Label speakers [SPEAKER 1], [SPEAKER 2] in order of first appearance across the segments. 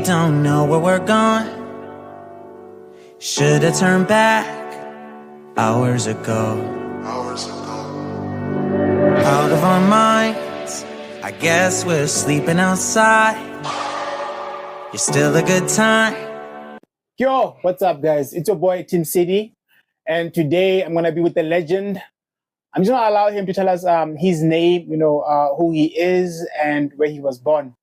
[SPEAKER 1] don't know where we're going. Should've turned back hours ago. Out of our minds, I guess we're sleeping outside. You're still a good time.
[SPEAKER 2] Yo, what's up, guys? It's your boy Tim City, and today I'm gonna be with the legend. I'm just gonna allow him to tell us his name, who he is, and where he was born.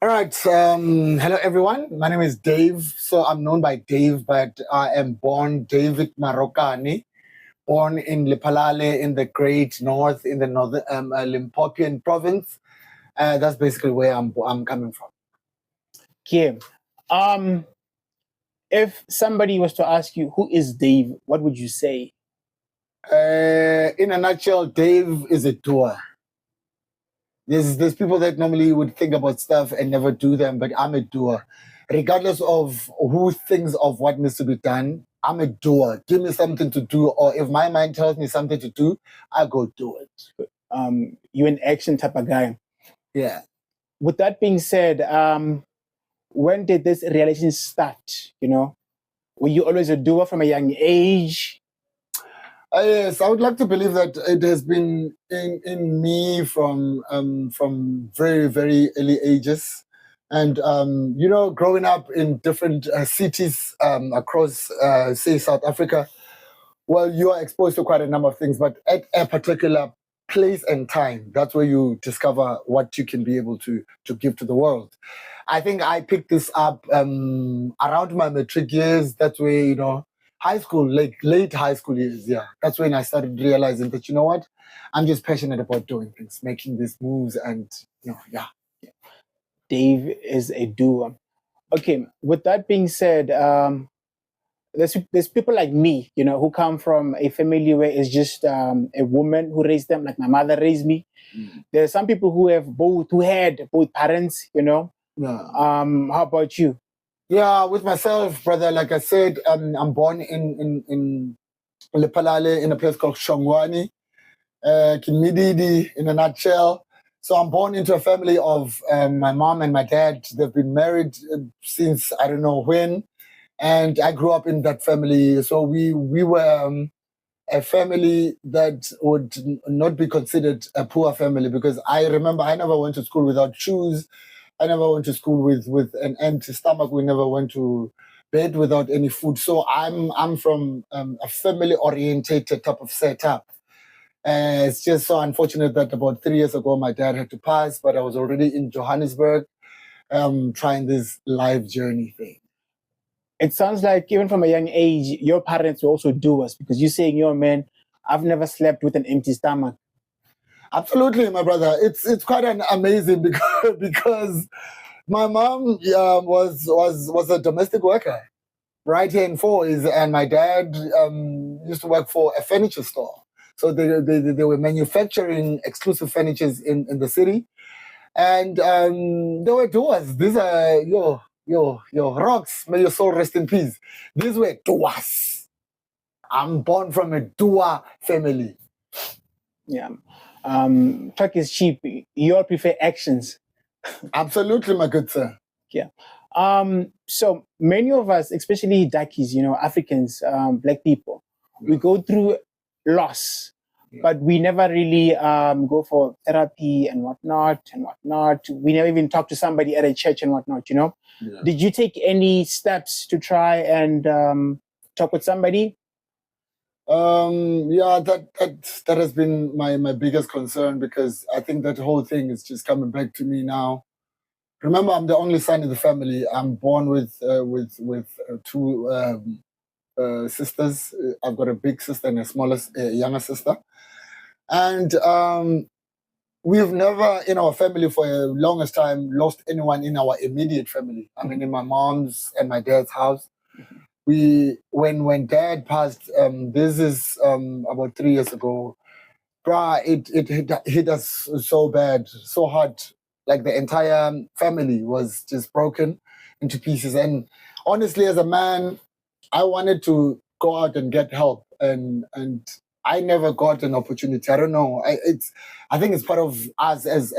[SPEAKER 3] All right. Hello, everyone. My name is Dave. So I'm known by Dave, but I am born David Marokani, born in Lephalale in the Great North, in the northern Limpopian province. That's basically where I'm coming from.
[SPEAKER 2] Okay. If somebody was to ask you who is Dave, what would you say?
[SPEAKER 3] In a nutshell, Dave is a doer. There's people that normally would think about stuff and never do them, but I'm a doer. Regardless of who thinks of what needs to be done, I'm a doer. Give me something to do, or if my mind tells me something to do, I go do it.
[SPEAKER 2] You're an action type of guy.
[SPEAKER 3] Yeah.
[SPEAKER 2] With that being said, when did this relation start? Were you always a doer from a young age?
[SPEAKER 3] Yes, I would like to believe that it has been in me from very, very early ages. And, growing up in different cities across, say, South Africa, well, you are exposed to quite a number of things, but at a particular place and time, that's where you discover what you can be able to give to the world. I think I picked this up around my matric years. That's where, high school, like late high school years, yeah. That's when I started realizing that, you know what, I'm just passionate about doing things, making these moves, and, yeah.
[SPEAKER 2] Dave is a doer. Okay, with that being said, there's people like me, who come from a family where it's just a woman who raised them, like my mother raised me. There are some people who had both parents,
[SPEAKER 3] Yeah.
[SPEAKER 2] How about you?
[SPEAKER 3] Yeah, with myself, brother, like I said, I'm born in Lephalale, in a place called Shongwani, Kimididi, in a nutshell. So I'm born into a family of my mom and my dad. They've been married since I don't know when, and I grew up in that family. So we were a family that would not be considered a poor family, because I remember I never went to school without shoes. I never went to school with an empty stomach. We never went to bed without any food. So I'm from a family-orientated type of setup. It's just so unfortunate that about 3 years ago, my dad had to pass, but I was already in Johannesburg trying this life journey thing.
[SPEAKER 2] It sounds like even from a young age, your parents were also doers, because you're saying, man, I've never slept with an empty stomach.
[SPEAKER 3] Absolutely, my brother. It's quite amazing because my mom was a domestic worker, right here in Fours, and my dad used to work for a furniture store. So they were manufacturing exclusive furnitures in the city, and they were doers. These are your rocks. May your soul rest in peace. These were doers. I'm born from a doer family.
[SPEAKER 2] Yeah. Talk is cheap. You all prefer actions.
[SPEAKER 3] Absolutely, my good sir.
[SPEAKER 2] Yeah. So many of us, especially Dakis, Africans, black people, we go through loss, but we never really go for therapy and whatnot. We never even talk to somebody at a church and whatnot, Yeah. Did you take any steps to try and talk with somebody?
[SPEAKER 3] Yeah, that has been my biggest concern, because I think that whole thing is just coming back to me now. Remember, I'm the only son in the family. I'm born with two sisters. I've got a big sister and a younger sister, and we've never in our family for a longest time lost anyone in our immediate family. I mean, in my mom's and my dad's house. When dad passed, this is about 3 years ago, it hit us so bad, so hard. Like the entire family was just broken into pieces. And honestly, as a man, I wanted to go out and get help, and I never got an opportunity. I don't know. I think it's part of us as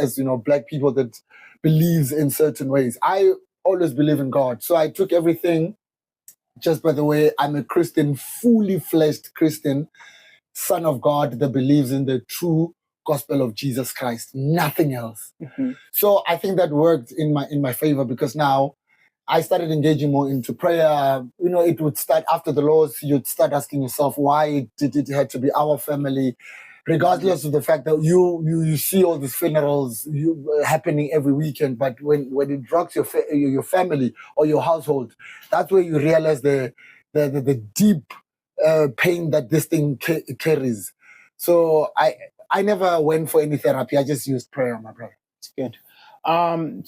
[SPEAKER 3] black people that believes in certain ways. I always believe in God. So I took everything. Just by the way, I'm a Christian, fully fleshed Christian, son of God that believes in the true gospel of Jesus Christ, nothing else. So I think that worked in my favor, because now I started engaging more into prayer. You know, it would start after the laws. You'd start asking yourself, why did it have to be our family? Regardless of the fact that you see all these funerals happening every weekend, but when it rocks your family or your household, that's where you realize the deep pain that this thing carries. So I never went for any therapy. I just used prayer, my brother.
[SPEAKER 2] It's good.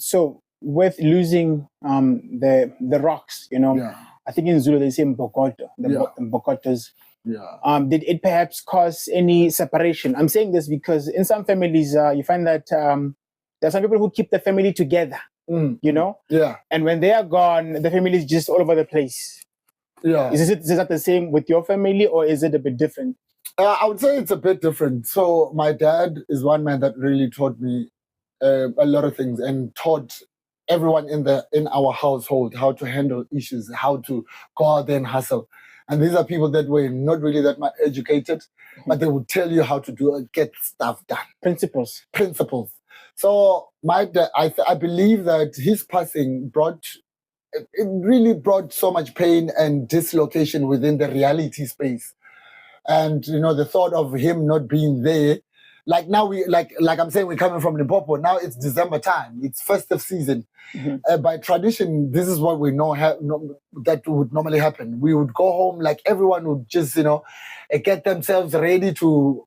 [SPEAKER 2] So with losing the rocks, you know,
[SPEAKER 3] Yeah.
[SPEAKER 2] I think in Zulu they say mbokoto, the mbokotos.
[SPEAKER 3] Yeah.
[SPEAKER 2] Did it perhaps cause any separation? I'm saying this because in some families, you find that there are some people who keep the family together, you know?
[SPEAKER 3] Yeah.
[SPEAKER 2] And when they are gone, the family is just all over the place.
[SPEAKER 3] Yeah.
[SPEAKER 2] Is that the same with your family, or is it a bit different?
[SPEAKER 3] I would say it's a bit different. So my dad is one man that really taught me a lot of things, and taught everyone in our household how to handle issues, how to go out there and hustle. And these are people that were not really that much educated, but they would tell you how to get stuff done.
[SPEAKER 2] Principles.
[SPEAKER 3] So my dad, I believe that his passing really brought so much pain and dislocation within the reality space. And you know, the thought of him not being there, like now like I'm saying, we're coming from Limpopo. Now it's December time. It's festive season. By tradition, this is what we know that would normally happen. We would go home, like everyone would just get themselves ready to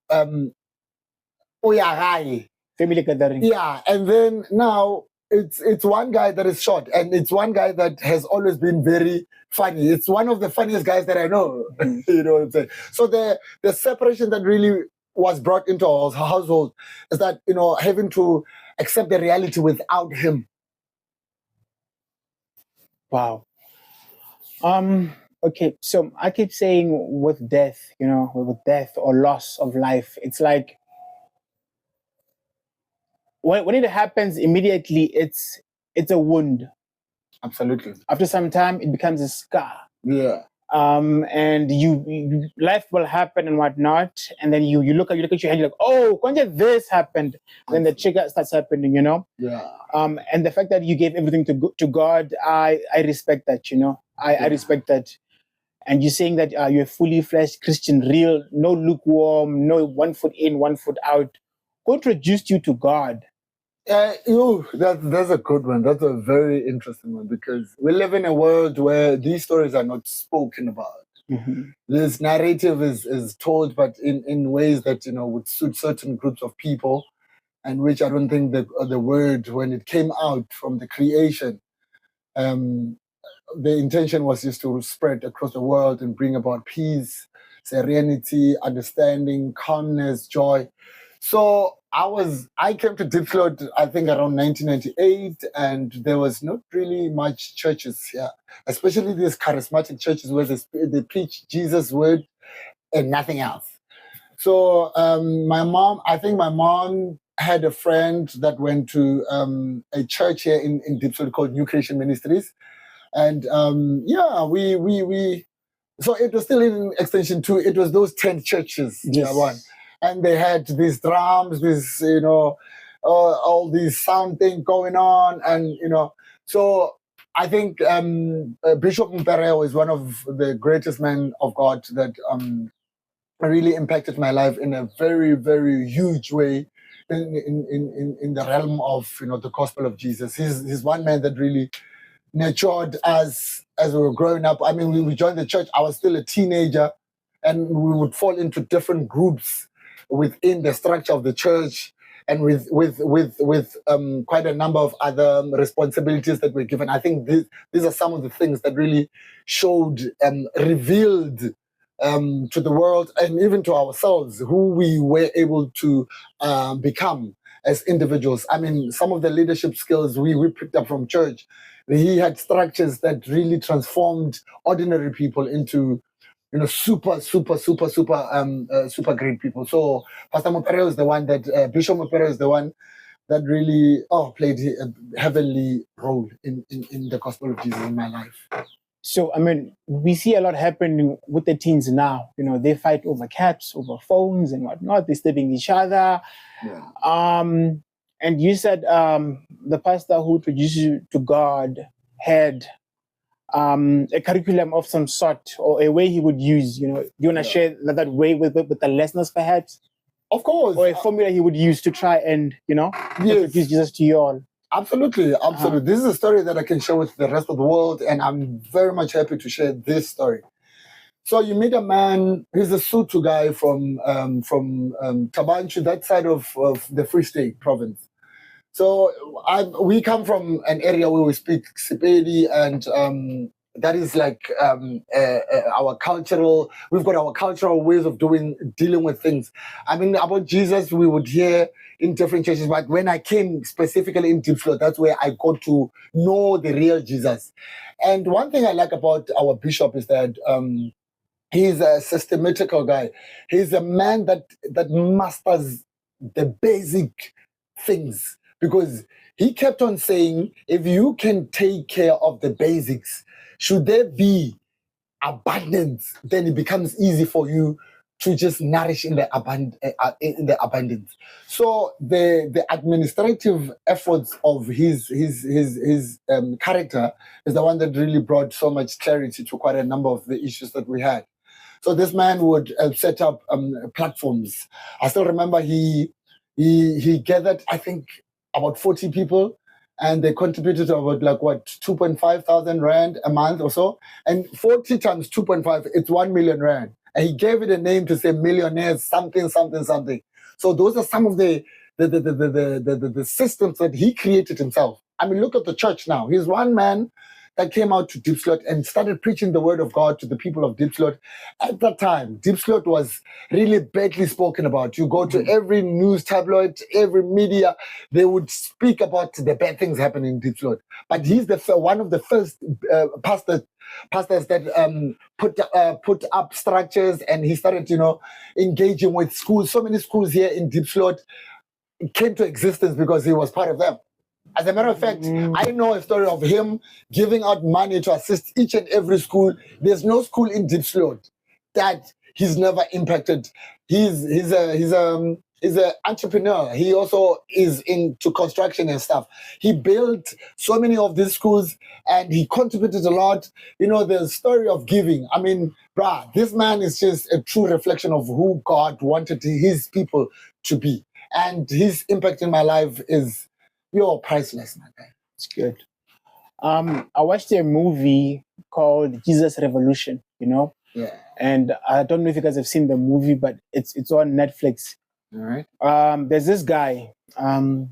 [SPEAKER 2] Family gathering.
[SPEAKER 3] Yeah, and then now it's one guy that is short, and it's one guy that has always been very funny. It's one of the funniest guys that I know. You know what I'm saying? So the separation that really was brought into our household is that, you know, having to accept the reality without him.
[SPEAKER 2] Wow. Okay, so I keep saying with death, you know, with death or loss of life, it's like when it happens immediately, it's a wound.
[SPEAKER 3] Absolutely.
[SPEAKER 2] After some time, it becomes a scar.
[SPEAKER 3] Yeah.
[SPEAKER 2] And life will happen and whatnot, and then you look at your hand, you're like, oh, when did this happened? Then the trigger starts happening, you know.
[SPEAKER 3] Yeah.
[SPEAKER 2] And the fact that you gave everything to God, I respect that, you know. I respect that. And you're saying that you're a fully fleshed Christian, real, no lukewarm, no 1 foot in, 1 foot out. Who introduced you to God?
[SPEAKER 3] That's a good one. That's a very interesting one, because we live in a world where these stories are not spoken about. This narrative is told, but in ways that, you know, would suit certain groups of people, and which I don't think the word, when it came out from the creation, the intention was just to spread across the world and bring about peace, serenity, understanding, calmness, joy. So I came to Diepsloot, I think, around 1998, and there was not really much churches here, especially these charismatic churches where they preach Jesus' word and nothing else. So I think my mom had a friend that went to a church here in Diepsloot called New Creation Ministries. And we so it was still in Extension 2. It was those 10 churches.
[SPEAKER 2] Yes.
[SPEAKER 3] Yeah, one. And they had these drums, this, you know, all these sound thing going on. And, you know, so I think Bishop Mpereo is one of the greatest men of God that really impacted my life in a very, very huge way in the realm of, you know, the gospel of Jesus. He's one man that really nurtured us as we were growing up. I mean, we joined the church. I was still a teenager, and we would fall into different groups within the structure of the church, and with quite a number of other responsibilities that were given. I think these are some of the things that really showed and revealed to the world and even to ourselves who we were able to become as individuals. I mean, some of the leadership skills we picked up from church. He had structures that really transformed ordinary people into, you know, super great people. So Pastor Mopero is the one that Bishop Mopero is the one that really played a heavenly role in the gospel of Jesus in my life.
[SPEAKER 2] So, I mean, we see a lot happening with the teens now. You know, they fight over caps, over phones and whatnot. They're stabbing each other.
[SPEAKER 3] Yeah.
[SPEAKER 2] And you said the pastor who introduced you to God had a curriculum of some sort or a way he would use. You know, do you want to share that way with the listeners, perhaps?
[SPEAKER 3] Of course.
[SPEAKER 2] Or a formula he would use to try and, introduce Jesus to you all.
[SPEAKER 3] Absolutely. This is a story that I can share with the rest of the world, and I'm very much happy to share this story. So you meet a man, he's a Sotho guy from Tabanchu, that side of the Free State province. So we come from an area where we speak Sepedi, and that is like our cultural. We've got our cultural ways of dealing with things. I mean, about Jesus, we would hear in different churches, but when I came specifically in Diepsloot, that's where I got to know the real Jesus. And one thing I like about our bishop is that he's a systematical guy. He's a man that masters the basic things, because he kept on saying, if you can take care of the basics, should there be abundance, then it becomes easy for you to just nourish in the abundance. So the administrative efforts of his character is the one that really brought so much clarity to quite a number of the issues that we had. So this man would set up platforms. I still remember he gathered, I think, about 40 people, and they contributed about 2.5 thousand rand a month or so. And 40 times 2.5, it's 1 million rand. And he gave it a name to say millionaires, something. So those are some of the systems that he created himself. I mean, look at the church now. He's one man that came out to Diepsloot and started preaching the word of God to the people of Diepsloot. At that time, Diepsloot was really badly spoken about. You go to every news tabloid, every media, they would speak about the bad things happening in Diepsloot. But he's one of the first pastors that put up structures, and he started, engaging with schools. So many schools here in Diepsloot came to existence because he was part of them. As a matter of fact, I know a story of him giving out money to assist each and every school. There's no school in Diepsloot that he's never impacted. He's an entrepreneur. He also is into construction and stuff. He built so many of these schools, and he contributed a lot. The story of giving. I mean, this man is just a true reflection of who God wanted his people to be. And his impact in my life is priceless, my guy.
[SPEAKER 2] It's good. I watched a movie called Jesus Revolution,
[SPEAKER 3] Yeah.
[SPEAKER 2] And I don't know if you guys have seen the movie, but it's on Netflix.
[SPEAKER 3] All right.
[SPEAKER 2] There's this guy. I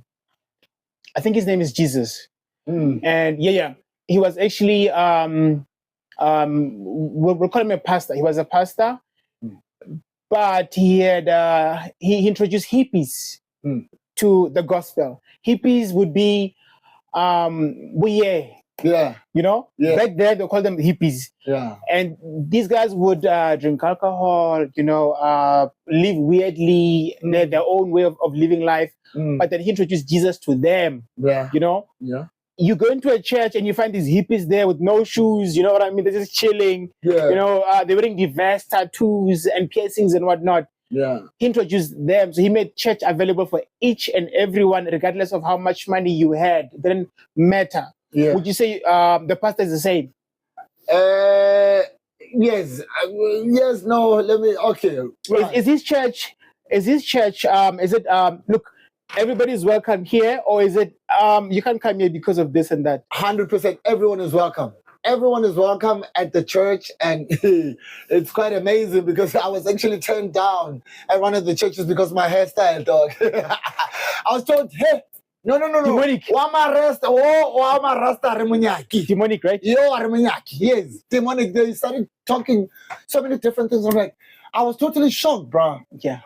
[SPEAKER 2] think his name is Jesus. And he was actually we'll call him a pastor. He was a pastor, but he had he introduced hippies to the gospel. Hippies would be
[SPEAKER 3] Yeah.
[SPEAKER 2] Back there they call them hippies.
[SPEAKER 3] Yeah.
[SPEAKER 2] And these guys would drink alcohol, live weirdly, their own way of living life. But then he introduced Jesus to them.
[SPEAKER 3] Yeah.
[SPEAKER 2] Yeah. You go into a church and you find these hippies there with no shoes, you know what I mean? They're just chilling.
[SPEAKER 3] Yeah.
[SPEAKER 2] They're wearing diverse tattoos and piercings and whatnot.
[SPEAKER 3] Yeah.
[SPEAKER 2] He introduced them. So he made church available for each and everyone, regardless of how much money you had. It didn't matter.
[SPEAKER 3] Yeah.
[SPEAKER 2] Would you say the pastor is the same?
[SPEAKER 3] Yes. Yes. No. Let me. Okay. Right.
[SPEAKER 2] Is his church? Is it? Look, everybody's welcome here, or is it? You can't come here because of this and that.
[SPEAKER 3] 100%. Everyone is welcome. Everyone is welcome at the church, and it's quite amazing because I was actually turned down at one of the churches because my hairstyle, dog. I was told, hey, no.
[SPEAKER 2] Demonic. Demonic, right?
[SPEAKER 3] Yes, demonic. They started talking so many different things. I'm like, I was totally shocked, bro.
[SPEAKER 2] Yeah.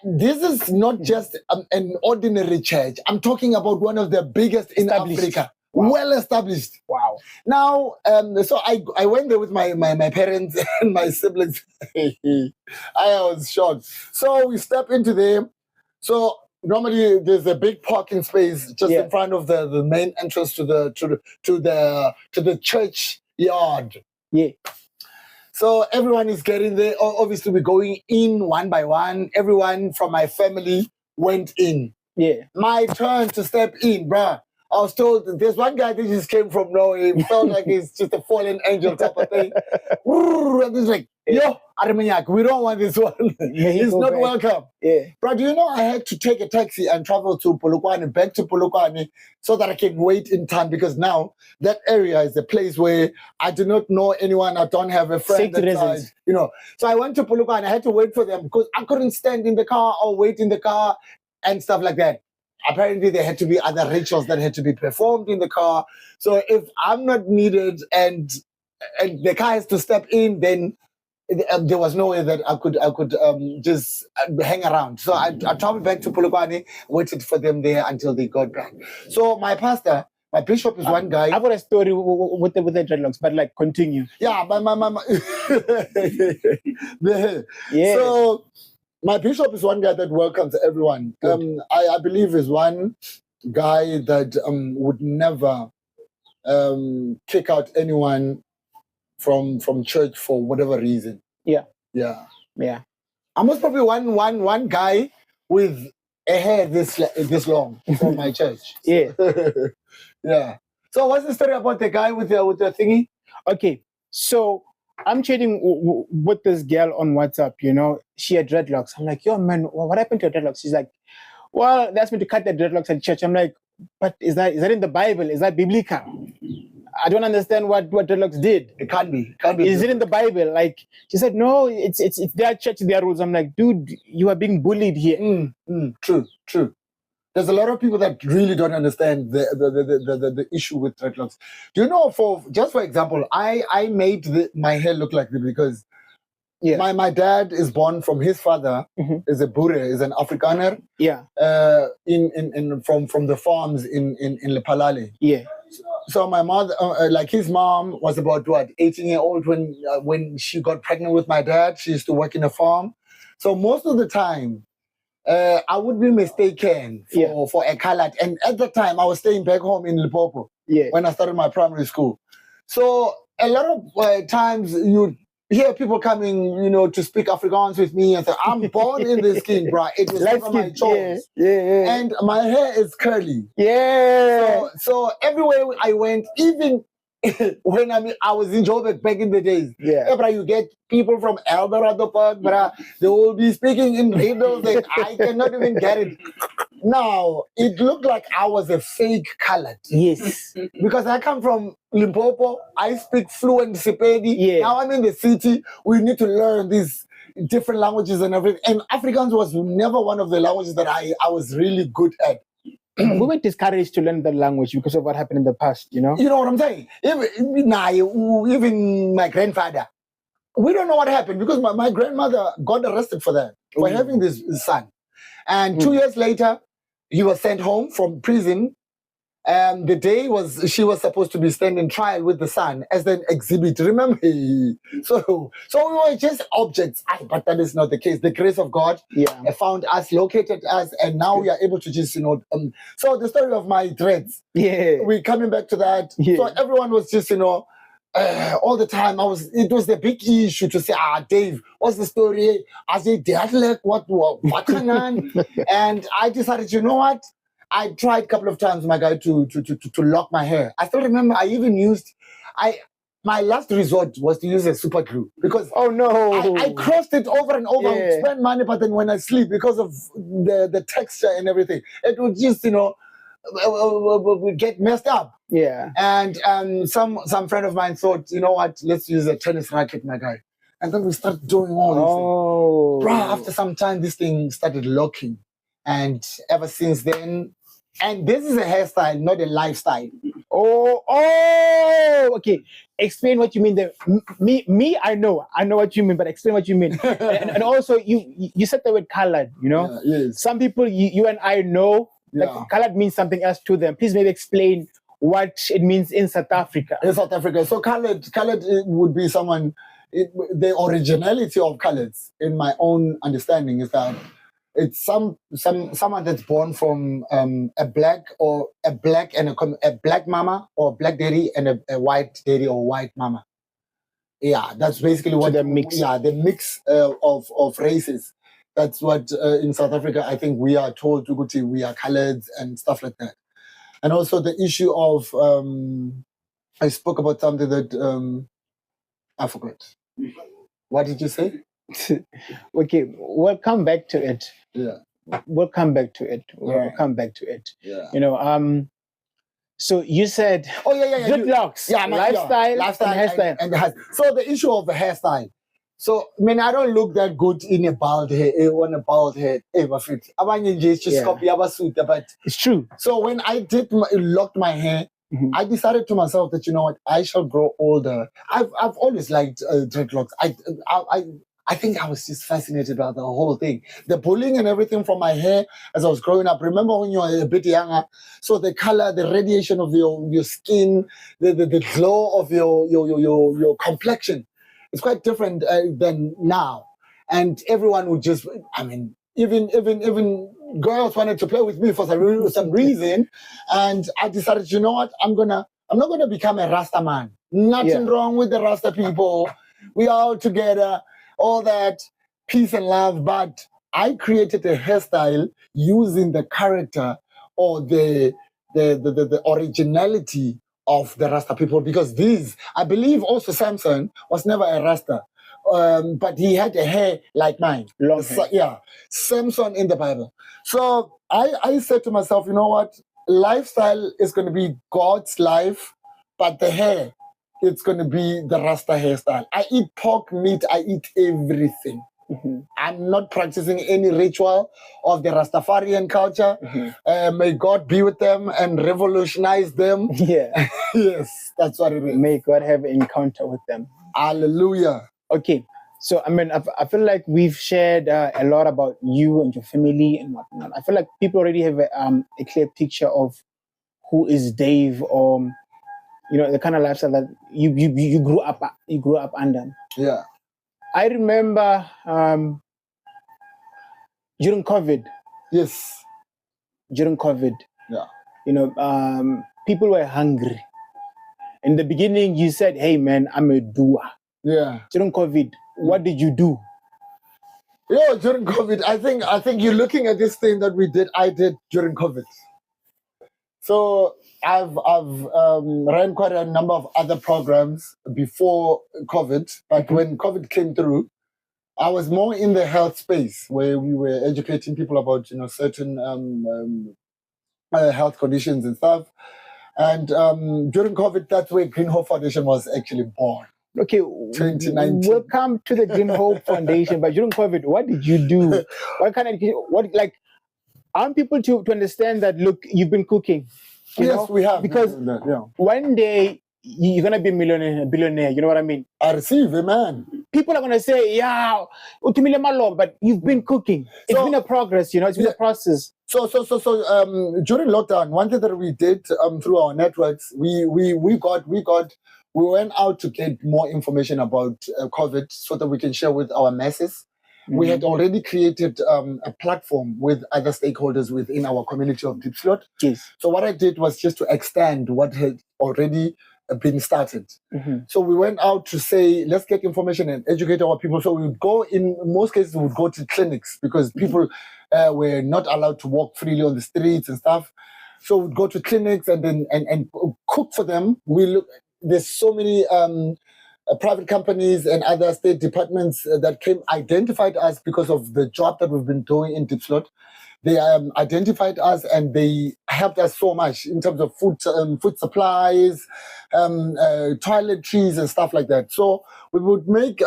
[SPEAKER 3] This is not just an ordinary church. I'm talking about one of the biggest in Africa.
[SPEAKER 2] Wow.
[SPEAKER 3] Well established.
[SPEAKER 2] Wow.
[SPEAKER 3] Now, so I went there with my parents and my siblings. I was shocked. So we step into there. So normally there's a big parking space just
[SPEAKER 2] Yeah.
[SPEAKER 3] in front of the main entrance to the church yard.
[SPEAKER 2] Yeah.
[SPEAKER 3] So everyone is getting there. Obviously, we're going in one by one. Everyone from my family went in.
[SPEAKER 2] Yeah.
[SPEAKER 3] My turn to step in, bruh. I was told that there's one guy that just came from nowhere. He felt like he's just a fallen angel type of thing. And he's like, yo, Armagnac, we don't want this one. He's not
[SPEAKER 2] back.
[SPEAKER 3] welcome.
[SPEAKER 2] Yeah.
[SPEAKER 3] Bro, do you know I had to take a taxi and travel to Polokwane, back to Polokwane, so that I can wait in time, because now that area is a place where I do not know anyone. I don't have a friend.
[SPEAKER 2] Safety reasons.
[SPEAKER 3] You know. So I went to Polokwane. I had to wait for them because I couldn't stand in the car or wait in the car and stuff like that. Apparently, there had to be other rituals that had to be performed in the car. So if I'm not needed and the car has to step in, then there was no way that I could just hang around. So I traveled back to Polokwane, waited for them there until they got back. So my bishop is one guy.
[SPEAKER 2] I've got a story with the dreadlocks, but like continue.
[SPEAKER 3] Yeah, my
[SPEAKER 2] Yeah.
[SPEAKER 3] So my bishop is one guy that welcomes everyone. I believe is one guy that would never kick out anyone from church for whatever reason.
[SPEAKER 2] Yeah.
[SPEAKER 3] Yeah.
[SPEAKER 2] Yeah.
[SPEAKER 3] I'm most probably one guy with a hair this long from my church.
[SPEAKER 2] Yeah.
[SPEAKER 3] Yeah. So what's the story about the guy with the thingy?
[SPEAKER 2] Okay. So I'm chatting with this girl on WhatsApp, you know, she had dreadlocks. I'm like, yo, man, what happened to your dreadlocks? She's like, well, they asked me to cut the dreadlocks at church. I'm like, but is that in the Bible? Is that biblical? I don't understand what dreadlocks did.
[SPEAKER 3] It can't be.
[SPEAKER 2] Is it in the Bible? Like, she said, no, it's their church, their rules. I'm like, dude, you are being bullied here.
[SPEAKER 3] True. There's a lot of people that really don't understand the issue with dreadlocks. Do you know, for example, I made my hair look like this because my dad is born from his father is a Boer, is an Afrikaner.
[SPEAKER 2] Yeah.
[SPEAKER 3] From the farms in Lephalale.
[SPEAKER 2] Yeah.
[SPEAKER 3] So my mother, like his mom, was about 18-year-old when she got pregnant with my dad. She used to work in a farm. So most of the time, I would be mistaken for a colored. And at the time, I was staying back home in Limpopo when I started my primary school. So a lot of times you hear people coming, you know, to speak Afrikaans with me and say, I'm born in this skin, bro. It was never my choice.
[SPEAKER 2] Yeah.
[SPEAKER 3] And my hair is curly.
[SPEAKER 2] Yeah.
[SPEAKER 3] So everywhere I went, even when I was in Joburg back in the days, bro, you get people from Eldorado Park, bro, they will be speaking in riddles that I cannot even get it. Now, it looked like I was a fake colored.
[SPEAKER 2] Yes.
[SPEAKER 3] Because I come from Limpopo, I speak fluent Sepedi.
[SPEAKER 2] Yeah.
[SPEAKER 3] Now I'm in the city, we need to learn these different languages and everything. And Afrikaans was never one of the languages that I was really good at.
[SPEAKER 2] We were discouraged to learn the language because of what happened in the past, you know?
[SPEAKER 3] You know what I'm saying? Even my grandfather, we don't know what happened because my grandmother got arrested for that, for having this son. And 2 years later, he was sent home from prison. And the day she was supposed to be standing trial with the son as an exhibit. Remember? So we were just objects. But that is not the case. The grace of God found us, located us, and now we are able to just, so the story of my dreads.
[SPEAKER 2] Yeah.
[SPEAKER 3] We're coming back to that. Yeah. So everyone was just, all the time, it was the big issue to say, Dave, what's the story? I said, what can on? And I decided, you know what? I tried a couple of times, my guy, to lock my hair. I still remember I even used, my last resort was to use a super glue because I crossed it over and over. I would spend money, but then when I sleep, because of the texture and everything, it would just, get messed up.
[SPEAKER 2] Yeah.
[SPEAKER 3] And some friend of mine thought, you know what, let's use a tennis racket, my guy. And then we started doing all these things. Bro, after some time, this thing started locking. And ever since then, and this is a hairstyle, not a lifestyle.
[SPEAKER 2] Okay. Explain what you mean there. Me, I know what you mean, but explain what you mean. and also, you said the word colored,
[SPEAKER 3] Yeah, yes.
[SPEAKER 2] Some people, you and I know that colored means something else to them. Please maybe explain what it means in South Africa.
[SPEAKER 3] In South Africa, so colored would be someone, the originality of colors, in my own understanding, is that it's someone that's born from a black and a black mama or black daddy and a white daddy or white mama. Yeah, that's basically what
[SPEAKER 2] the mix.
[SPEAKER 3] Yeah, the mix of races. That's what in South Africa I think we are told to go to. We are colored and stuff like that. And also the issue of I spoke about something that I forgot. What did you say?
[SPEAKER 2] Okay, we'll come back to it.
[SPEAKER 3] Yeah.
[SPEAKER 2] We'll come back to it. We'll
[SPEAKER 3] Right.
[SPEAKER 2] come back to it.
[SPEAKER 3] Yeah.
[SPEAKER 2] You know, so you said dreadlocks, lifestyle, and hairstyle.
[SPEAKER 3] And the hair. So the issue of the hairstyle. So I mean, I don't look that good in a bald head, on a bald head. But
[SPEAKER 2] It's true.
[SPEAKER 3] so when I locked my hair,
[SPEAKER 2] Mhm.
[SPEAKER 3] I decided to myself that, you know what, I shall grow older. I've always liked dreadlocks. I think I was just fascinated about the whole thing, the bullying and everything from my hair as I was growing up. Remember when you were a bit younger? So the color, the radiation of your skin, the glow of your complexion, it's quite different than now. And everyone would just, I mean, even girls wanted to play with me for some reason, and I decided, you know what, I'm not gonna become a Rasta man. Nothing wrong with the Rasta people. We are all together, all that peace and love. But I created a hairstyle using the character or the originality of the Rasta people, because I believe also Samson was never a Rasta. But he had a hair like mine.
[SPEAKER 2] Long hair.
[SPEAKER 3] Yeah, Samson in the Bible. So I said to myself, you know what? Lifestyle is going to be God's life, but the hair, it's going to be the Rasta hairstyle. I eat pork, meat, I eat everything.
[SPEAKER 2] Mhm.
[SPEAKER 3] I'm not practicing any ritual of the Rastafarian culture.
[SPEAKER 2] Mhm.
[SPEAKER 3] May God be with them and revolutionize them.
[SPEAKER 2] Yeah.
[SPEAKER 3] Yes, that's what it is.
[SPEAKER 2] May God have an encounter with them.
[SPEAKER 3] Hallelujah.
[SPEAKER 2] Okay. So, I mean, I feel like we've shared a lot about you and your family and whatnot. I feel like people already have a clear picture of who is Dave, or you know, the kind of lifestyle that you grew up under.
[SPEAKER 3] Yeah.
[SPEAKER 2] I remember during COVID.
[SPEAKER 3] Yes.
[SPEAKER 2] During COVID,
[SPEAKER 3] Yeah.
[SPEAKER 2] you know, people were hungry. In the beginning, you said, "Hey, man, I'm a doer."
[SPEAKER 3] Yeah.
[SPEAKER 2] During COVID, what did you do?
[SPEAKER 3] Yo, during COVID, I think you're looking at this thing that I did during COVID. So I've ran quite a number of other programs before COVID, but when COVID came through, I was more in the health space where we were educating people about, you know, certain health conditions and stuff. And during COVID, that's where Green Hope Foundation was actually born.
[SPEAKER 2] Okay,
[SPEAKER 3] 2019.
[SPEAKER 2] Welcome to the Green Hope Foundation. But during COVID, what did you do? I want people to understand that, look, you've been cooking. You know?
[SPEAKER 3] We have.
[SPEAKER 2] Because one day you're going to be a billionaire. You know what I mean?
[SPEAKER 3] I receive, amen.
[SPEAKER 2] People are going to say, yeah, but you've been cooking. It's been a progress, you know, it's been a process.
[SPEAKER 3] So during lockdown, one thing that we did through our networks, we went out to get more information about COVID so that we can share with our masses. Mm-hmm. We had already created a platform with other stakeholders within our community of Deep Slot.
[SPEAKER 2] Yes.
[SPEAKER 3] So what I did was just to extend what had already been started. Mm-hmm. So we went out to say, let's get information and educate our people. So we would go, in most cases, we would go to clinics because people were not allowed to walk freely on the streets and stuff. So we'd go to clinics and then and cook for them. There's so many private companies and other state departments that identified us because of the job that we've been doing in Deep Slot. They identified us and they helped us so much in terms of food supplies, toiletries and stuff like that. So we would make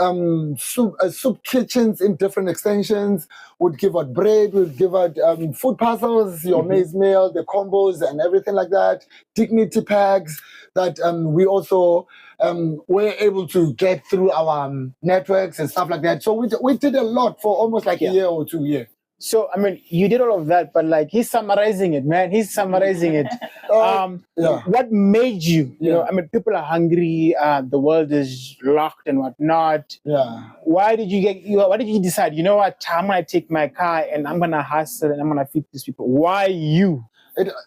[SPEAKER 3] soup kitchens in different extensions, would give out bread, would give out food parcels, your maize meal, the combos and everything like that, dignity packs that we also were able to get through our networks and stuff like that. So we did a lot for almost like a year or 2 years.
[SPEAKER 2] So I mean, you did all of that, but like he's summarizing it, man. He's summarizing it.
[SPEAKER 3] Yeah.
[SPEAKER 2] What made you? You know,
[SPEAKER 3] Yeah.
[SPEAKER 2] I mean, people are hungry. The world is locked and whatnot.
[SPEAKER 3] Yeah.
[SPEAKER 2] Why did you get? Why did you decide? You know what? I'm gonna take my car and I'm gonna hustle and I'm gonna feed these people. Why you?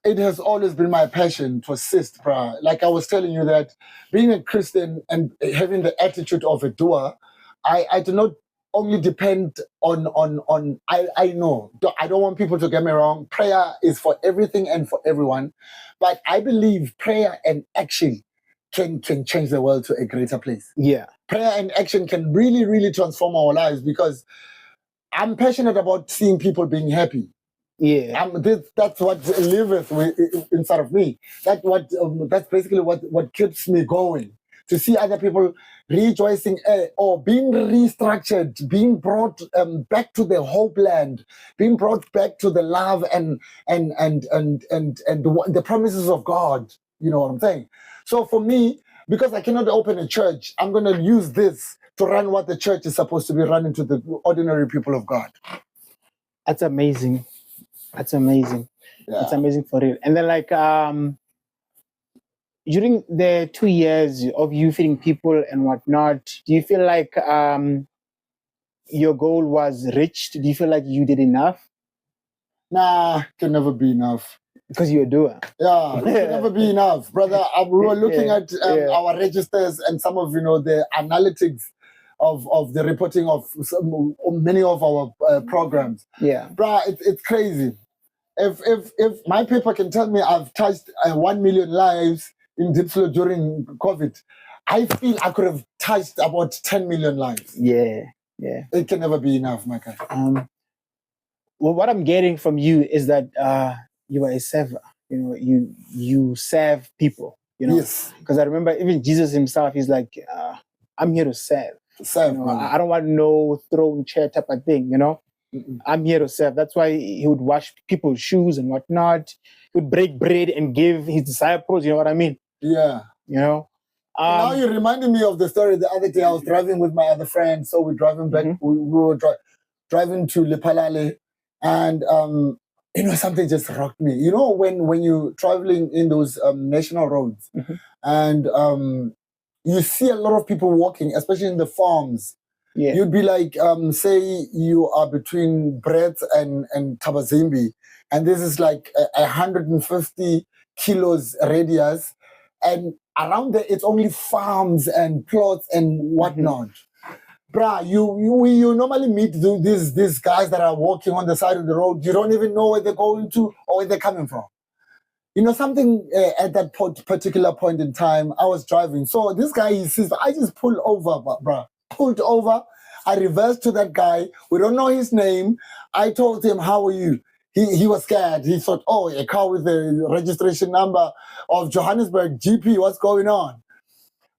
[SPEAKER 3] It has always been my passion to assist, bruh. Like I was telling you that being a Christian and having the attitude of a doer, I do not only depend on I know I don't want people to get me wrong. Prayer is for everything and for everyone, but I believe prayer and action can change the world to a greater place.
[SPEAKER 2] Yeah.
[SPEAKER 3] Prayer and action can really, really transform our lives because I'm passionate about seeing people being happy.
[SPEAKER 2] Yeah.
[SPEAKER 3] That's what liveth inside of me. That's basically what keeps me going. To see other people rejoicing or being restructured, being brought back to the hopeland, being brought back to the love and the promises of God. You know what I'm saying? So for me, because I cannot open a church, I'm going to use this to run what the church is supposed to be running to the ordinary people of God.
[SPEAKER 2] That's amazing. That's amazing.
[SPEAKER 3] Yeah.
[SPEAKER 2] That's amazing for real. And then like during the 2 years of you feeding people and whatnot, do you feel like your goal was reached? Do you feel like you did enough?
[SPEAKER 3] Nah, can never be enough.
[SPEAKER 2] Because you're a doer.
[SPEAKER 3] Yeah, it can never be enough, brother. We were looking
[SPEAKER 2] Yeah,
[SPEAKER 3] at
[SPEAKER 2] yeah.
[SPEAKER 3] our registers and some of the analytics of the reporting of many of our programs.
[SPEAKER 2] Yeah.
[SPEAKER 3] Bruh, it's crazy. If my paper can tell me I've touched 1 million lives in deep flow during COVID, I feel I could have touched about 10 million lives.
[SPEAKER 2] Yeah. Yeah.
[SPEAKER 3] It can never be enough, my guy.
[SPEAKER 2] Well, what I'm getting from you is that you are a server. You know, you serve people. You know,
[SPEAKER 3] Yes.
[SPEAKER 2] because I remember even Jesus himself. He's like, I'm here to serve.
[SPEAKER 3] Serve,
[SPEAKER 2] You know,
[SPEAKER 3] brother.
[SPEAKER 2] I don't want no throne chair type of thing. You know, I'm here to serve. That's why he would wash people's shoes and whatnot. He would break bread and give his disciples. You know what I mean?
[SPEAKER 3] Yeah.
[SPEAKER 2] You know.
[SPEAKER 3] Now you're reminding me of the story the other day. I was driving with my other friend, so we're driving back. We were driving to Lepalale, and something just rocked me. You know, when you're traveling in those national roads, and you see a lot of people walking, especially in the farms.
[SPEAKER 2] Yeah.
[SPEAKER 3] You'd be like, say you are between Brett and Tabazimbi, and this is like 150 kilos radius, and around there it's only farms and plots and whatnot. Bruh, you normally meet these guys that are walking on the side of the road. You don't even know where they're going to or where they're coming from. You know something, at that particular point in time, I was driving. So this guy, he says, I just pulled over, bruh. Pulled over. I reversed to that guy. We don't know his name. I told him, how are you? He was scared. He thought, oh, a car with the registration number of Johannesburg GP, what's going on?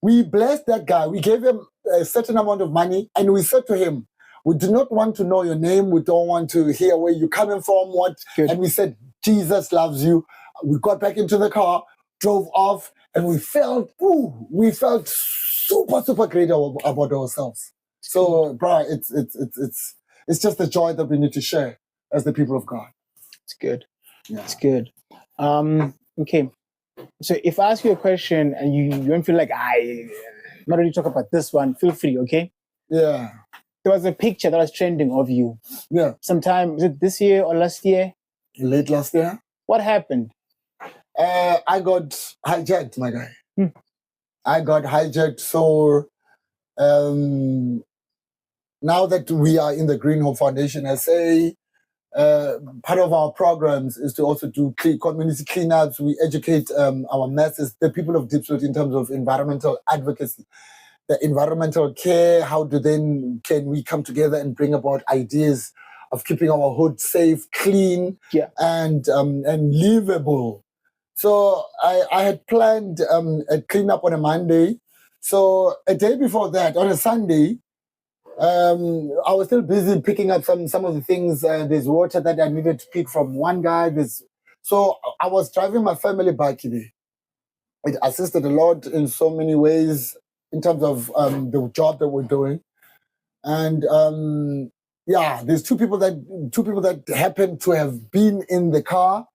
[SPEAKER 3] We blessed that guy. We gave him a certain amount of money, and we said to him, we do not want to know your name. We don't want to hear where you're coming from.
[SPEAKER 2] Good.
[SPEAKER 3] And we said, Jesus loves you. We got back into the car, drove off, and we felt super, super great about ourselves. So, bruh, it's just the joy that we need to share as the people of God.
[SPEAKER 2] It's good.
[SPEAKER 3] Yeah.
[SPEAKER 2] It's good. Okay. So if I ask you a question and you don't feel like I'm not really talk about this one, feel free, okay?
[SPEAKER 3] Yeah.
[SPEAKER 2] There was a picture that was trending of you.
[SPEAKER 3] Yeah.
[SPEAKER 2] Sometime, was it this year or last year?
[SPEAKER 3] Late last year.
[SPEAKER 2] What happened?
[SPEAKER 3] I got hijacked, my guy. I got hijacked. So now that we are in the Green Hope Foundation, I say part of our programs is to also do community cleanups. We educate our masses, the people of Diepsloot, in terms of environmental advocacy, the environmental care. How can we come together and bring about ideas of keeping our hood safe, clean, and livable? So I had planned a cleanup on a Monday. So a day before that, on a Sunday, I was still busy picking up some of the things. There's water that I needed to pick from one guy. So I was driving my family back today. It assisted a lot in so many ways in terms of the job that we're doing. And Yeah, there's two people that happened to have been in the car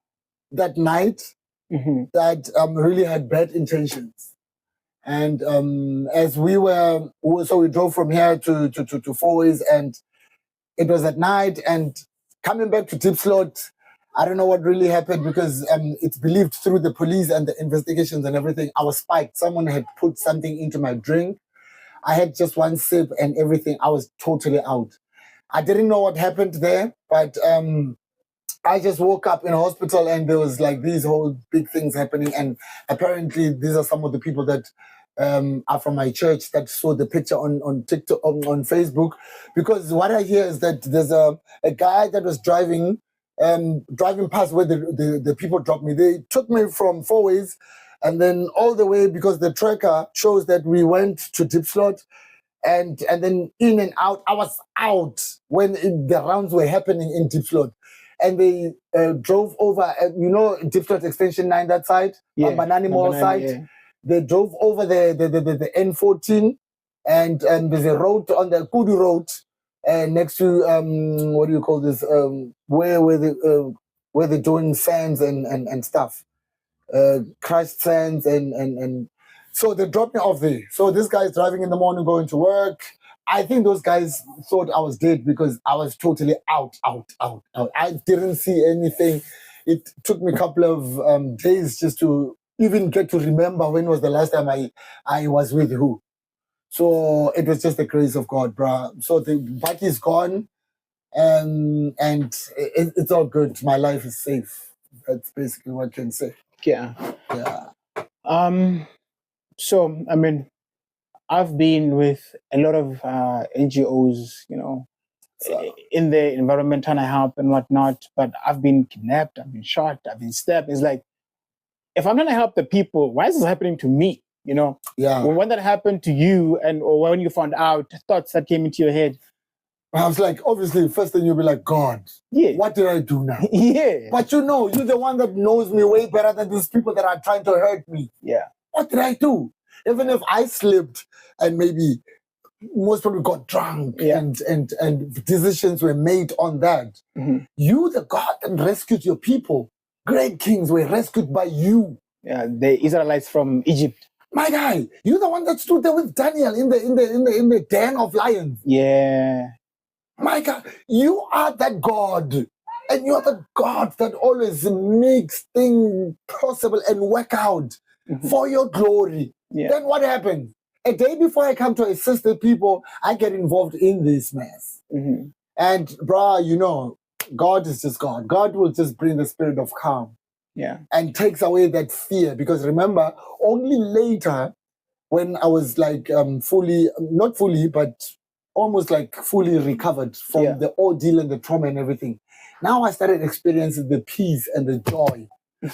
[SPEAKER 3] that night that really had bad intentions. And as we drove from here to Four Ways, and it was at night, and coming back to Diepsloot, I don't know what really happened, because it's believed through the police and the investigations and everything, I was spiked. Someone had put something into my drink. I had just one sip and everything. I was totally out. I didn't know what happened there, but I just woke up in a hospital and there was like these whole big things happening. And apparently these are some of the people that are from my church that saw the picture on TikTok, on Facebook. Because what I hear is that there's a guy that was driving past where the people dropped me. They took me from Four Ways and then all the way, because the tracker shows that we went to Diepsloot, and then in and out. I was out when the rounds were happening in Diepsloot. And they drove over, Diepsloot Extension 9, that side, Banani Mall side. Yeah. They drove over the N14, and there's a road on the Kudu Road next to, what do you call this, where they're doing sands and stuff. Crushed sands and so they dropped me off there. So this guy is driving in the morning going to work. I think those guys thought I was dead because I was totally out. I didn't see anything. It took me a couple of days just to even get to remember when was the last time I was with who. So it was just the grace of God, bruh. So the bike is gone, and it's all good. My life is safe. That's basically what I can say.
[SPEAKER 2] Yeah. So, I mean, I've been with a lot of NGOs, in the environment trying to help and whatnot, but I've been kidnapped, I've been shot, I've been stabbed. It's like, if I'm trying to help the people, why is this happening to me?
[SPEAKER 3] Yeah.
[SPEAKER 2] When that happened to you, or when you found out, thoughts that came into your head.
[SPEAKER 3] I was like, obviously, first thing you'll be like, God, what did I do now?
[SPEAKER 2] Yeah.
[SPEAKER 3] But you're the one that knows me way better than these people that are trying to hurt me.
[SPEAKER 2] Yeah.
[SPEAKER 3] What did I do? Even if I slipped and maybe most probably got drunk and decisions were made on that, you, the God that rescued your people, great kings were rescued by you.
[SPEAKER 2] Yeah, the Israelites from Egypt.
[SPEAKER 3] My guy, you're the one that stood there with Daniel in the den of lions.
[SPEAKER 2] Yeah.
[SPEAKER 3] My God, you are that God. And you are the God that always makes things possible and work out for your glory. Yeah. Then what happens? A day before I come to assist the people, I get involved in this mess. And bruh, God is just God. God will just bring the spirit of calm.
[SPEAKER 2] Yeah.
[SPEAKER 3] And takes away that fear. Because remember, only later, when I was like not fully, but almost like fully recovered from the ordeal and the trauma and everything, now I started experiencing the peace and the joy.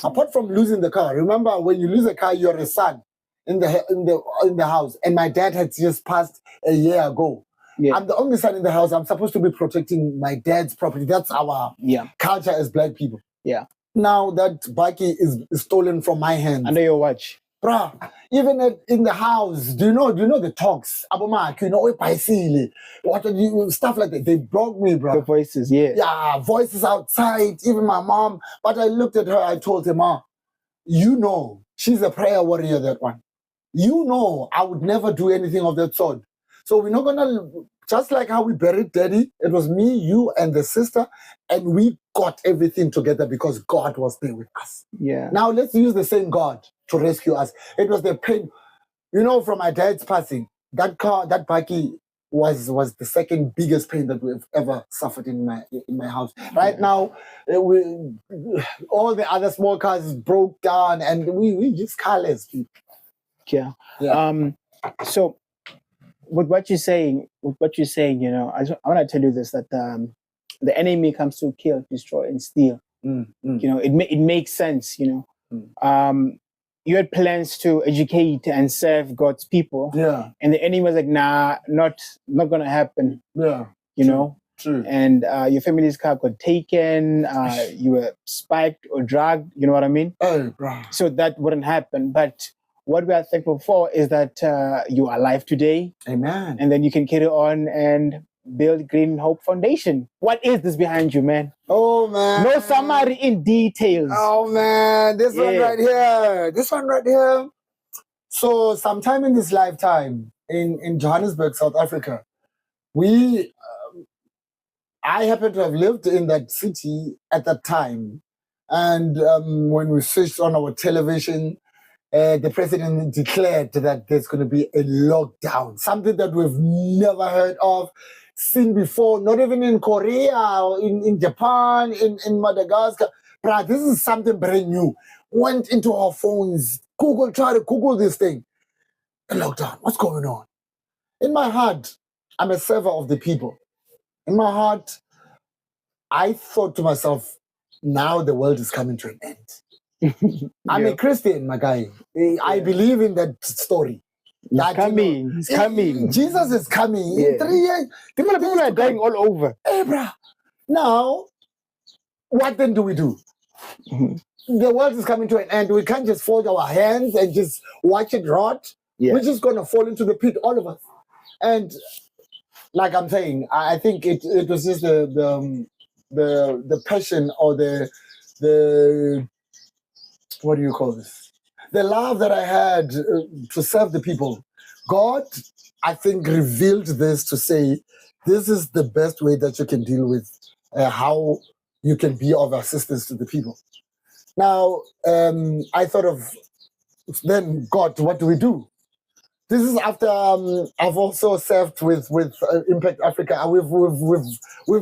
[SPEAKER 3] Apart from losing the car, remember when you lose a car, you're a son in the house, and my dad had just passed a year ago. Yeah. I'm the only son in the house. I'm supposed to be protecting my dad's property. That's our culture as Black people. Yeah. Now that bike is stolen from my hands.
[SPEAKER 2] Under your watch.
[SPEAKER 3] Bruh, even in the house, do you know the talks? Stuff like that. They blocked me, bro.
[SPEAKER 2] The voices, yeah.
[SPEAKER 3] Yeah, voices outside, even my mom. But I looked at her, I told her, Ma, she's a prayer warrior, that one. I would never do anything of that sort. So we're not gonna, just like how we buried Daddy, it was me, you, and the sister, and we got everything together because God was there with us.
[SPEAKER 2] Yeah.
[SPEAKER 3] Now let's use the same God to rescue us. It was the pain, from my dad's passing. That bike was the second biggest pain that we've ever suffered in my house. Right now, all the other small cars broke down, and we just carless people.
[SPEAKER 2] Yeah. So with what you're saying, I want to tell you this, that the enemy comes to kill, destroy, and steal. It makes sense. You had plans to educate and serve God's people.
[SPEAKER 3] Yeah.
[SPEAKER 2] And the enemy was like, nah, not gonna happen.
[SPEAKER 3] Yeah.
[SPEAKER 2] True. And your family's car got taken, you were spiked or drugged, you know what I mean?
[SPEAKER 3] Oh, bro.
[SPEAKER 2] So that wouldn't happen. But what we are thankful for is that you are alive today.
[SPEAKER 3] Amen.
[SPEAKER 2] And then you can carry on and build Green Hope Foundation. What is this behind you, man?
[SPEAKER 3] Oh man.
[SPEAKER 2] No summary in details.
[SPEAKER 3] Oh man, this one
[SPEAKER 2] Yeah.
[SPEAKER 3] right here. This one right here. So sometime in this lifetime in Johannesburg, South Africa, I happen to have lived in that city at that time. And when we switched on our television, the president declared that there's going to be a lockdown, something that we've never heard of, seen before, not even in Korea or in Japan, in Madagascar. But this is something brand new. Went into our phones, try to Google this thing. A lockdown, what's going on? In my heart, I'm a server of the people. In my heart, I thought to myself, now the world is coming to an end. I'm a Christian, my guy. I believe in that story.
[SPEAKER 2] He's coming. He's coming.
[SPEAKER 3] Jesus is coming. In 3 years.
[SPEAKER 2] People are dying all over.
[SPEAKER 3] Hey, bruh. Now, what then do we do? The world is coming to an end. We can't just fold our hands and just watch it rot.
[SPEAKER 2] Yeah.
[SPEAKER 3] We're just going to fall into the pit, all of us. And like I'm saying, I think it was just the passion or the what do you call this? The love that I had to serve the people. God, I think, revealed this to say, this is the best way that you can deal with how you can be of assistance to the people. Now, I thought of, then, God, what do we do? This is after I've also served with Impact Africa. I've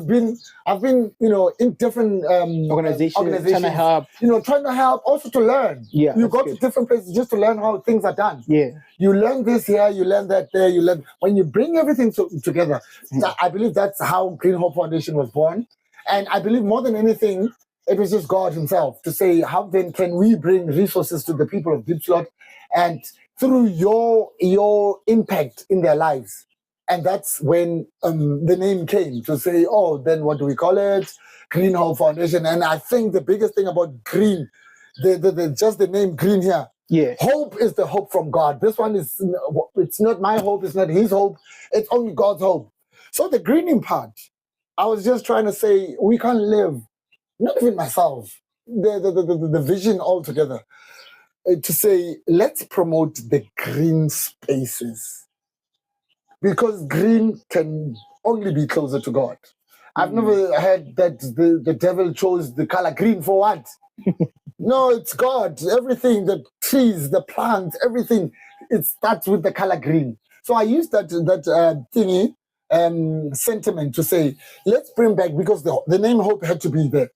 [SPEAKER 3] been in different organizations
[SPEAKER 2] trying to help.
[SPEAKER 3] Trying to help, also to learn.
[SPEAKER 2] Yeah,
[SPEAKER 3] you go to different places just to learn how things are done.
[SPEAKER 2] Yeah,
[SPEAKER 3] you learn this here, you learn that there, you learn when you bring everything together. I believe that's how Green Hope Foundation was born, and I believe more than anything, it was just God Himself to say, how then can we bring resources to the people of Deep Slot, and through your impact in their lives. And that's when the name came to say, oh, then what do we call it? Green Hope Foundation. And I think the biggest thing about green, just the name green here.
[SPEAKER 2] Yeah.
[SPEAKER 3] Hope is the hope from God. This one is, it's not my hope, it's not His hope, it's only God's hope. So the greening part, I was just trying to say, we can't live, not even myself, the vision altogether. To say, let's promote the green spaces, because green can only be closer to God. I've never heard that the devil chose the color green for what? No, it's God. Everything, the trees, the plants, everything, it starts with the color green. So I used that sentiment to say, let's bring back, because the name Hope had to be there.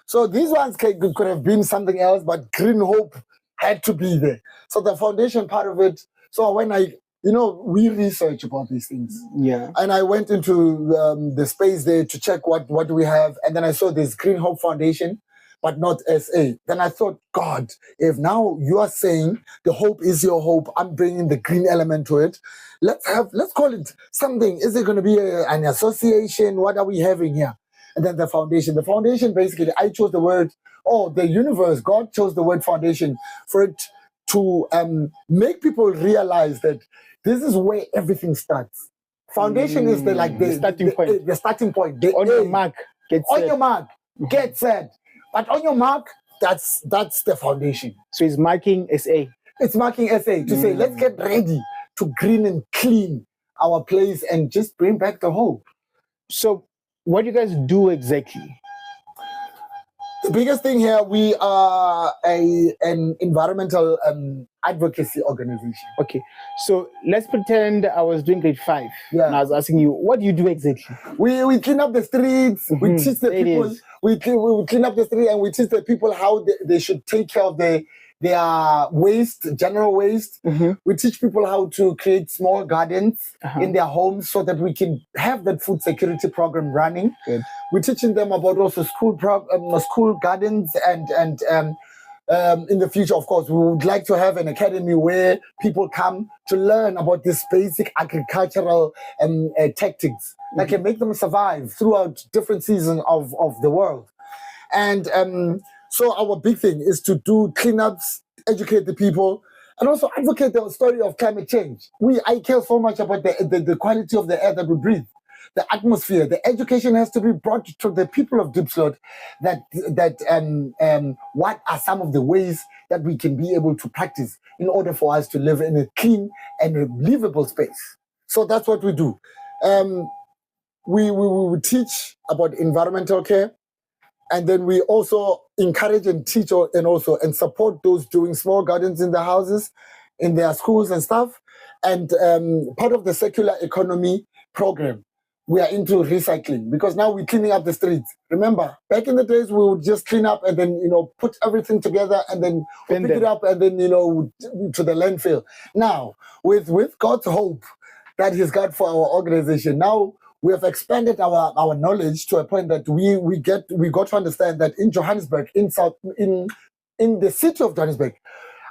[SPEAKER 3] So these ones could have been something else, but Green Hope had to be there. So the foundation part of it. So when we research about these things.
[SPEAKER 2] Yeah.
[SPEAKER 3] And I went into the space there to check what do we have. And then I saw this Green Hope Foundation, but not SA. Then I thought, God, if now you are saying the hope is your hope, I'm bringing the green element to it. Let's call it something. Is it going to be an association? What are we having here? And then the foundation. The foundation, basically, I chose the word, the universe, God chose the word foundation for it to make people realize that this is where everything starts. Foundation is the
[SPEAKER 2] starting point.
[SPEAKER 3] The starting point.
[SPEAKER 2] On your mark, get set.
[SPEAKER 3] On your mark, get set. But on your mark, that's the foundation.
[SPEAKER 2] So it's marking SA.
[SPEAKER 3] It's marking SA to say, let's get ready to green and clean our place and just bring back the hope.
[SPEAKER 2] So what do you guys do exactly?
[SPEAKER 3] The biggest thing here, we are an environmental advocacy organization.
[SPEAKER 2] Okay, so let's pretend I was doing grade 5.
[SPEAKER 3] Yeah.
[SPEAKER 2] And I was asking you, what do you do exactly?
[SPEAKER 3] We clean up the streets. We teach the people. We clean up the street and we teach the people how they should take care of their waste, general waste. We teach people how to create small gardens in their homes so that we can have that food security program running.
[SPEAKER 2] Good.
[SPEAKER 3] We're teaching them about also school gardens and in the future, of course, we would like to have an academy where people come to learn about these basic agricultural tactics that can make them survive throughout different seasons of the world. And so our big thing is to do cleanups, educate the people, and also advocate the story of climate change. I care so much about the quality of the air that we breathe. the atmosphere, the education has to be brought to the people of Diepsloot that what are some of the ways that we can be able to practice in order for us to live in a clean and a livable space. So that's what we do. We teach about environmental care, and then we also encourage and teach and support those doing small gardens in their houses, in their schools and stuff. And part of the circular economy program, we are into recycling, because now we're cleaning up the streets. Remember, back in the days, we would just clean up and then, put everything together and then pick it up and then, to the landfill. Now, with God's hope that He's got for our organization, now we have expanded our knowledge to a point that we got to understand that in Johannesburg, in the city of Johannesburg,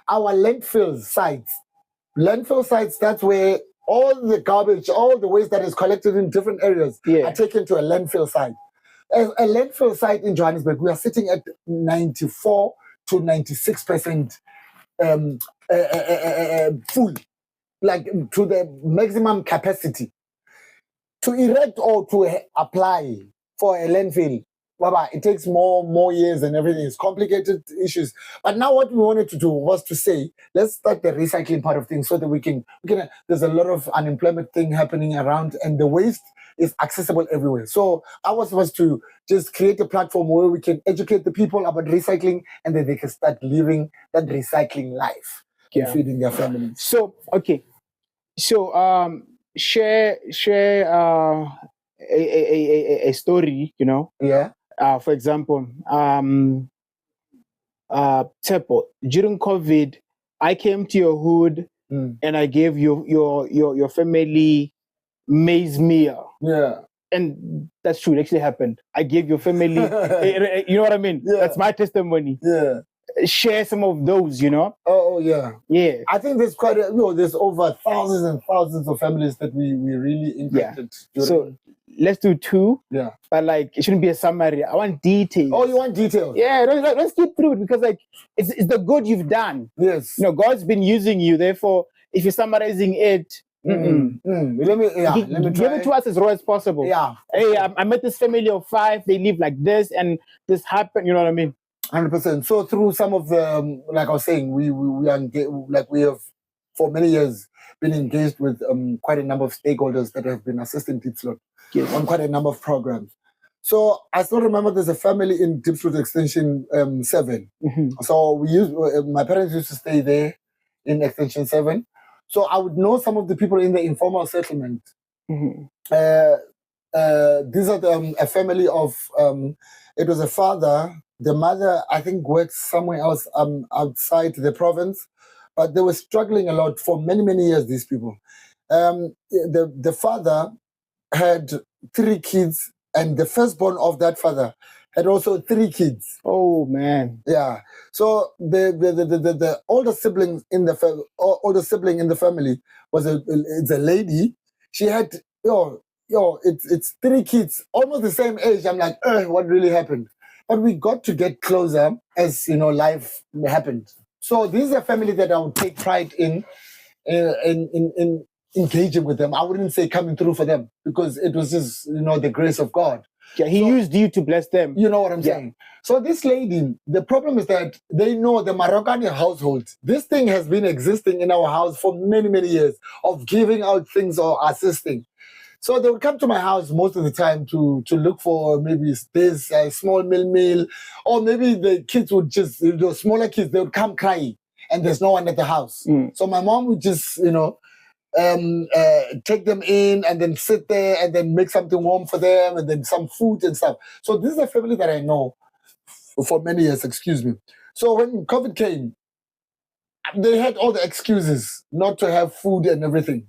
[SPEAKER 3] our landfill sites, that's where all the garbage, all the waste that is collected in different areas are taken to a landfill site. A landfill site in Johannesburg, we are sitting at 94 to 96% full, like to the maximum capacity. To erect or to apply for a landfill, it takes more years and everything. It's complicated issues. But now what we wanted to do was to say, let's start the recycling part of things so that we can there's a lot of unemployment thing happening around, and the waste is accessible everywhere. So ours was to just create a platform where we can educate the people about recycling, and then they can start living that recycling life and feeding their families.
[SPEAKER 2] So, okay. So, share a story,
[SPEAKER 3] Yeah.
[SPEAKER 2] For example, Tepo, during COVID, I came to your hood and I gave your family maize meal.
[SPEAKER 3] Yeah.
[SPEAKER 2] And that's true, it actually happened. I gave your family, you know what I mean?
[SPEAKER 3] Yeah.
[SPEAKER 2] That's my testimony.
[SPEAKER 3] Yeah.
[SPEAKER 2] Share some of those,
[SPEAKER 3] Oh yeah.
[SPEAKER 2] Yeah.
[SPEAKER 3] I think there's there's over thousands and thousands of families that we really impacted.
[SPEAKER 2] So let's do two.
[SPEAKER 3] Yeah.
[SPEAKER 2] But it shouldn't be a summary. I want details.
[SPEAKER 3] Oh, you want details?
[SPEAKER 2] Yeah, let's get through it, because it's the good you've done.
[SPEAKER 3] Yes.
[SPEAKER 2] God's been using you. Therefore, if you're summarizing it,
[SPEAKER 3] let me try.
[SPEAKER 2] Give it to us as raw as possible.
[SPEAKER 3] Yeah.
[SPEAKER 2] Hey, I met this family of 5. They live like this, and this happened. You know what I mean?
[SPEAKER 3] 100%. So through some of the, like I was saying, we have for many years been engaged with quite a number of stakeholders that have been assisting Diepsloot on quite a number of programs. So I still remember there's a family in Diepsloot Extension 7.
[SPEAKER 2] Mm-hmm.
[SPEAKER 3] So my parents used to stay there in Extension 7. So I would know some of the people in the informal settlement.
[SPEAKER 2] Mm-hmm.
[SPEAKER 3] These are a family of, it was a father. The mother, I think, works somewhere else outside the province, but they were struggling a lot for many, many years, these people. The father had 3 kids, and the firstborn of that father had also 3 kids.
[SPEAKER 2] Oh, man.
[SPEAKER 3] Yeah. So the older sibling in the family was it's a lady. She had, it's 3 kids, almost the same age. I'm like, what really happened? But we got to get closer as life happened. So this is a family that I would take pride in engaging with them. I wouldn't say coming through for them, because it was just the grace of God.
[SPEAKER 2] Yeah, He used you to bless them.
[SPEAKER 3] You know what I'm saying? So this lady, the problem is that they know the Moroccan household. This thing has been existing in our house for many, many years of giving out things or assisting. So they would come to my house most of the time to look for maybe this small meal, or maybe the kids would just, the smaller kids, they would come crying and there's no one at the house. So my mom would just, take them in and then sit there and then make something warm for them and then some food and stuff. So this is a family that I know for many years, excuse me. So when COVID came, they had all the excuses not to have food and everything,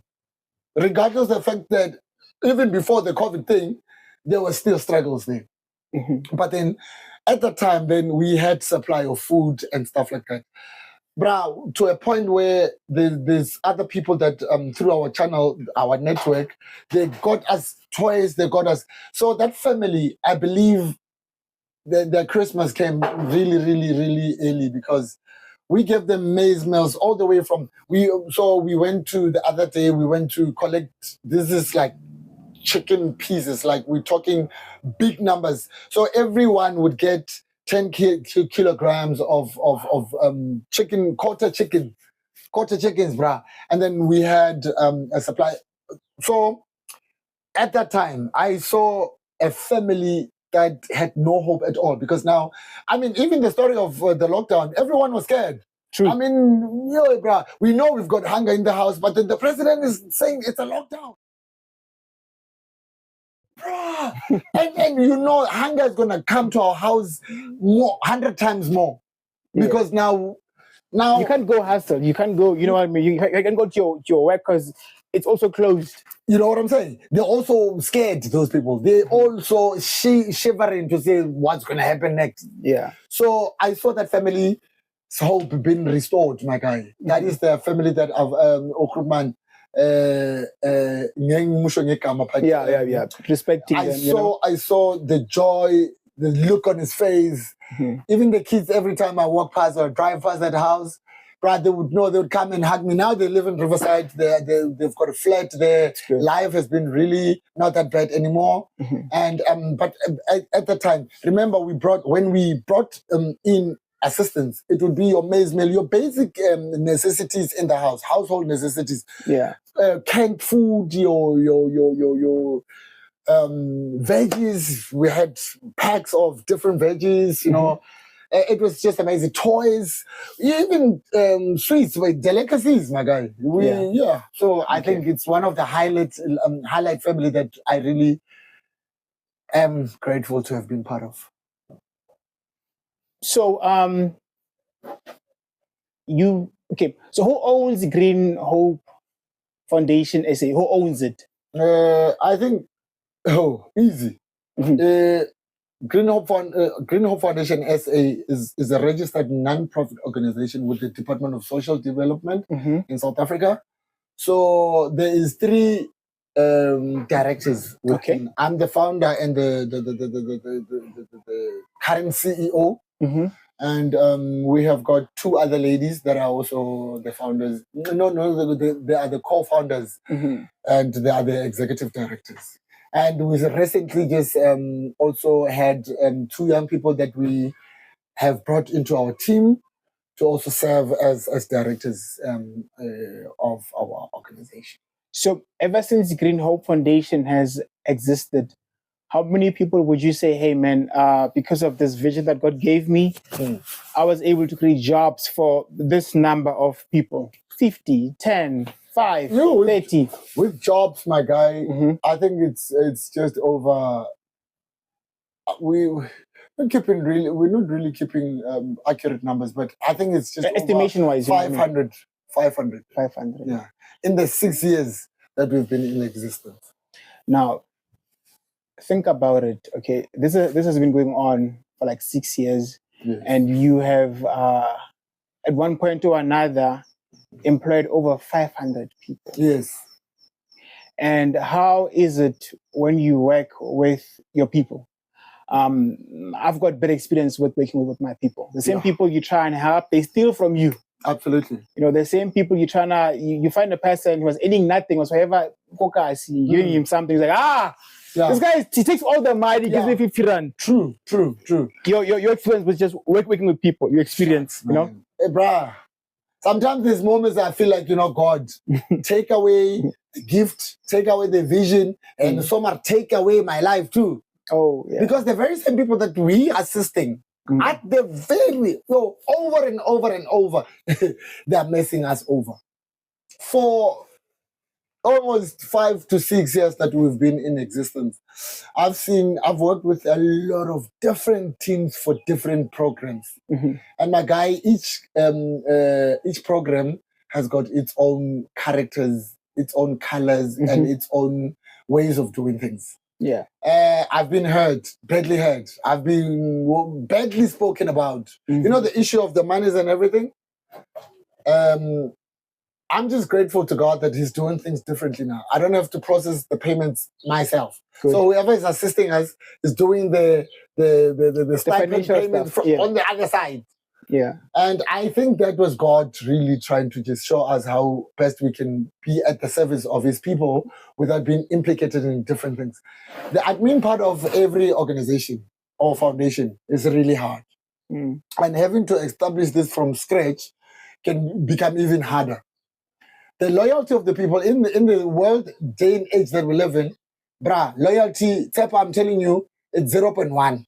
[SPEAKER 3] regardless of the fact that even before the COVID thing, there were still struggles there.
[SPEAKER 2] Mm-hmm.
[SPEAKER 3] But then at that time, then we had supply of food and stuff like that. Bro, to a point where there's other people that through our channel, our network, they got us toys, they got us. So that family, I believe their Christmas came really, really, really early, because we gave them maize meals all the way from, we went to the other day, we went to collect, this is like chicken pieces. Like we're talking big numbers. So everyone would get 10 kilograms of chicken, quarter chickens, bruh. And then we had a supply. So at that time, I saw a family that had no hope at all, because now, I mean, even the story of the lockdown, everyone was scared.
[SPEAKER 2] True.
[SPEAKER 3] I mean, bruh, we know we've got hunger in the house, but then the president is saying it's a lockdown. Bruh. and you know, hunger is going to come to our house 100 times more. Because now
[SPEAKER 2] you can't go hustle. You can't go, you know what I mean? You can't go to your work because it's also closed.
[SPEAKER 3] You know what I'm saying? They're also scared, those people. They also shivering to say what's going to happen next.
[SPEAKER 2] Yeah.
[SPEAKER 3] So I saw that family's hope being restored, my guy. That is the family that I've, Okrupman,
[SPEAKER 2] yeah. Respecting them,
[SPEAKER 3] I saw the joy, the look on his face.
[SPEAKER 2] Mm-hmm.
[SPEAKER 3] Even the kids, every time I walk past or drive past that house, right, they would know, they would come and hug me. Now they live in Riverside. They've got a flat there. Life has been really not that bad anymore.
[SPEAKER 2] Mm-hmm.
[SPEAKER 3] And but at the time, remember when we brought in assistance, it would be your maize meal, your basic necessities in the house, household necessities.
[SPEAKER 2] Yeah.
[SPEAKER 3] Canned food, your veggies. We had packs of different veggies, you know. It was just amazing. Toys, even sweets, with delicacies, my guy. So I think it's one of the highlight family that I really am grateful to have been part of.
[SPEAKER 2] So so who owns Green Hope Foundation SA? Who owns it?
[SPEAKER 3] I think easy. Green Hope Foundation SA is a registered non-profit organization with the Department of Social Development in South Africa. So there is 3 directors.
[SPEAKER 2] Okay.
[SPEAKER 3] I'm the founder and the current CEO. And we have got 2 other ladies that are also the founders. No, they are the co-founders, and they are the executive directors. And we recently just also had 2 young people that we have brought into our team to also serve as directors of our organization.
[SPEAKER 2] So ever since Green Hope Foundation has existed, how many people would you say, hey man, because of this vision that God gave me, I was able to create jobs for this number of people? 50, 10, 5, 30.
[SPEAKER 3] With jobs, my guy, I think it's just over. We're not really keeping accurate numbers, but I think it's just
[SPEAKER 2] estimation wise
[SPEAKER 3] 500. 500.
[SPEAKER 2] Yeah.
[SPEAKER 3] In the 6 years that we've been in existence.
[SPEAKER 2] Now, think about it. Okay, this has been going on for like 6 years, and you have at one point or another employed over 500 people.
[SPEAKER 3] Yes.
[SPEAKER 2] And how is it when you work with your people? I've got better experience with working with my people. The same people you try and help, they steal from you.
[SPEAKER 3] Absolutely.
[SPEAKER 2] You know, the same people you find a person who was earning nothing whatsoever, you give him something, he's like, this guy, he takes all the money, he gives me 50 rand.
[SPEAKER 3] True.
[SPEAKER 2] Your experience was just working with people, your experience, you know?
[SPEAKER 3] Hey, brah. Sometimes there's moments I feel like, God, take away the gift, take away the vision, and somehow take away my life too.
[SPEAKER 2] Oh, yeah.
[SPEAKER 3] Because the very same people that we are assisting, at the over and over and over, they are messing us over. For almost 5 to 6 years that we've been in existence, I've worked with a lot of different teams for different programs. And my guy, each program has got its own characters, its own colors, and its own ways of doing things.
[SPEAKER 2] Yeah.
[SPEAKER 3] I've been badly hurt. I've been badly spoken about. You know, the issue of the monies and everything. I'm just grateful to God that He's doing things differently now. I don't have to process the payments myself. Good. So whoever is assisting us is doing the stipend payment on the other side.
[SPEAKER 2] Yeah.
[SPEAKER 3] And I think that was God really trying to just show us how best we can be at the service of his people without being implicated in different things. The admin part of every organization or foundation is really hard.
[SPEAKER 2] Mm.
[SPEAKER 3] And having to establish this from scratch can become even harder. The loyalty of the people in the world day and age that we live in, loyalty, I'm telling you, it's 0.1.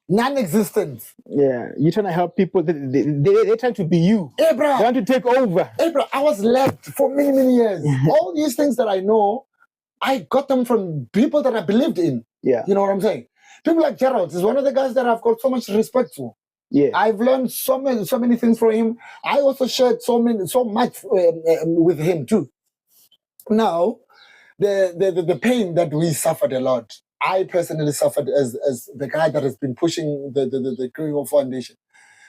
[SPEAKER 3] Non-existent.
[SPEAKER 2] Yeah, you're trying to help people. They're trying to be you.
[SPEAKER 3] Hey, bro.
[SPEAKER 2] They want to take over.
[SPEAKER 3] Hey, bro, I was left for many, many years. All these things that I know, I got them from people that I believed in.
[SPEAKER 2] Yeah.
[SPEAKER 3] You know what I'm saying? People like Gerald is one of the guys that I've got so much respect for.
[SPEAKER 2] Yeah.
[SPEAKER 3] I've learned so many things from him. I also shared so much with him too. Now, the pain that we suffered a lot. I personally suffered as the guy that has been pushing the Creole Foundation.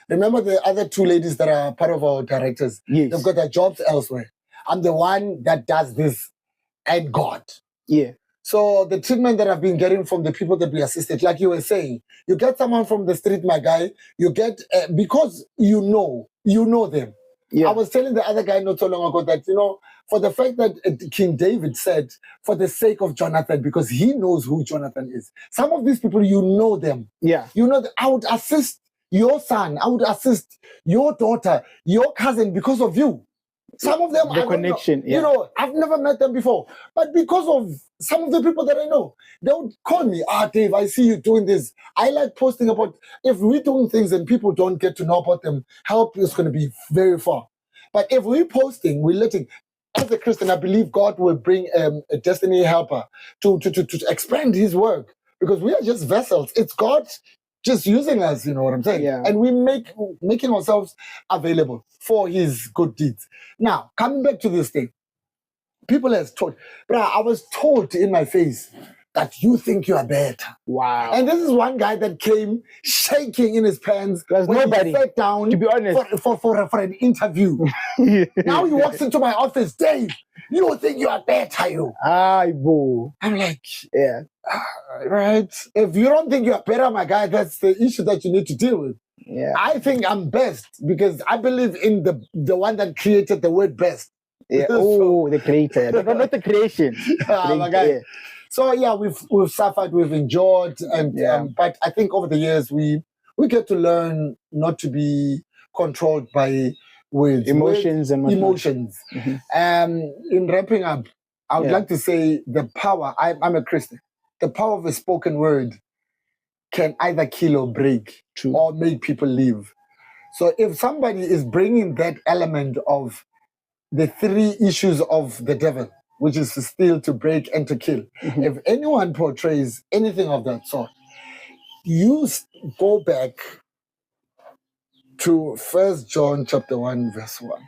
[SPEAKER 3] Remember the other two ladies that are part of our directors?
[SPEAKER 2] Yes.
[SPEAKER 3] They've got their jobs elsewhere. I'm the one that does this and God.
[SPEAKER 2] Yeah.
[SPEAKER 3] So the treatment that I've been getting from the people that we assisted, like you were saying, you get someone from the street, my guy, you get, because you know them.
[SPEAKER 2] Yeah.
[SPEAKER 3] I was telling the other guy not so long ago that, for the fact that King David said, for the sake of Jonathan, because he knows who Jonathan is. Some of these people, you know them.
[SPEAKER 2] Yeah.
[SPEAKER 3] You know, I would assist your son, I would assist your daughter, your cousin because of you. Some of them,
[SPEAKER 2] the connection,
[SPEAKER 3] I've never met them before. But because of some of the people that I know, they would call me, Dave, I see you doing this. I like posting about, if we're doing things and people don't get to know about them, help is going to be very far. But if we're posting, we're letting, as a Christian, I believe God will bring a destiny helper to expand his work, because we are just vessels. It's God just using us, you know what I'm saying?
[SPEAKER 2] Yeah.
[SPEAKER 3] And we making ourselves available for his good deeds. Now, coming back to this thing, people have told, I was told in my face that you think you are better.
[SPEAKER 2] Wow.
[SPEAKER 3] And this is one guy that came shaking in his pants.
[SPEAKER 2] There's
[SPEAKER 3] when
[SPEAKER 2] nobody,
[SPEAKER 3] he sat down,
[SPEAKER 2] to be honest,
[SPEAKER 3] for an interview. Now he walks into my office, Dave, you think you are better, you.
[SPEAKER 2] Boo.
[SPEAKER 3] I'm like,
[SPEAKER 2] yeah.
[SPEAKER 3] Right. If you don't think you're better, my guy, that's the issue that you need to deal with.
[SPEAKER 2] Yeah.
[SPEAKER 3] I think I'm best because I believe in the one that created the word best.
[SPEAKER 2] Yeah. Oh, the creator. not the creation.
[SPEAKER 3] My guy. Yeah. So yeah, we've suffered, we've endured, and but I think over the years we get to learn not to be controlled by words,
[SPEAKER 2] emotions and
[SPEAKER 3] emotions.
[SPEAKER 2] Mm-hmm.
[SPEAKER 3] In wrapping up, I would like to say the power. I'm a Christian. The power of a spoken word can either kill or break.
[SPEAKER 2] True.
[SPEAKER 3] Or make people live. So if somebody is bringing that element of the three issues of the devil, which is to steal, to break, and to kill, if anyone portrays anything of that sort, you go back to 1 John chapter 1, verse 1.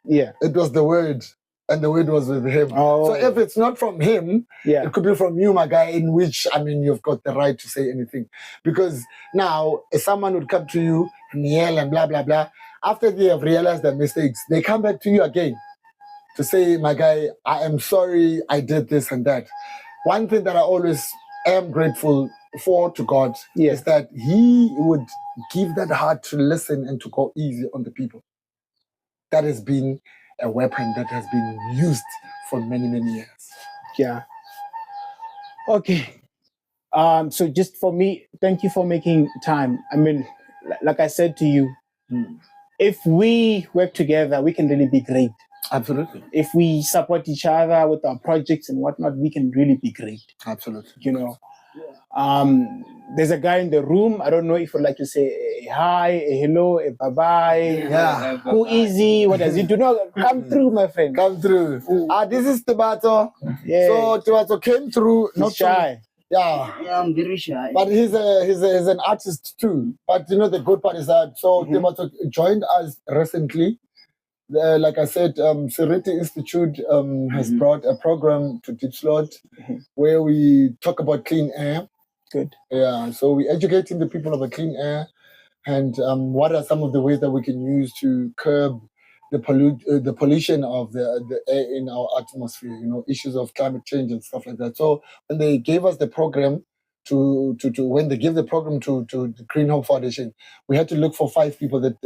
[SPEAKER 2] Yeah.
[SPEAKER 3] It was the word, and the word was with him.
[SPEAKER 2] Oh.
[SPEAKER 3] So if it's not from him, it could be from you, my guy, in which, you've got the right to say anything. Because now, if someone would come to you and yell and blah, blah, blah, after they have realized their mistakes, they come back to you again to say, my guy, I am sorry I did this and that. One thing that I always am grateful for to God is that he would give that heart to listen and to go easy on the people. That has been a weapon that has been used for many, many years.
[SPEAKER 2] Yeah. Okay. So just for me, thank you for making time. Like I said to you, if we work together, we can really be great.
[SPEAKER 3] Absolutely.
[SPEAKER 2] If we support each other with our projects and whatnot, we can really be great.
[SPEAKER 3] Absolutely.
[SPEAKER 2] There's a guy in the room. I don't know if you'd like to say a hi, a hello, a bye-bye.
[SPEAKER 3] Yeah.
[SPEAKER 2] Who is he? What does he do? No, come through, my friend.
[SPEAKER 3] Come through. This is Tibato.
[SPEAKER 2] Yeah.
[SPEAKER 3] So Tibato came through.
[SPEAKER 2] Not shy.
[SPEAKER 3] Yeah,
[SPEAKER 4] I'm very shy.
[SPEAKER 3] But he's an artist too. But the good part is that Tibato joined us recently. Like I said, Serenity Institute has brought a program to Diepsloot where we talk about clean air.
[SPEAKER 2] Good.
[SPEAKER 3] Yeah, so we're educating the people about clean air and what are some of the ways that we can use to curb the pollution of the air in our atmosphere, issues of climate change and stuff like that. So when they gave us the program, to when they give the program to the Green Hope Foundation, we had to look for 5 people that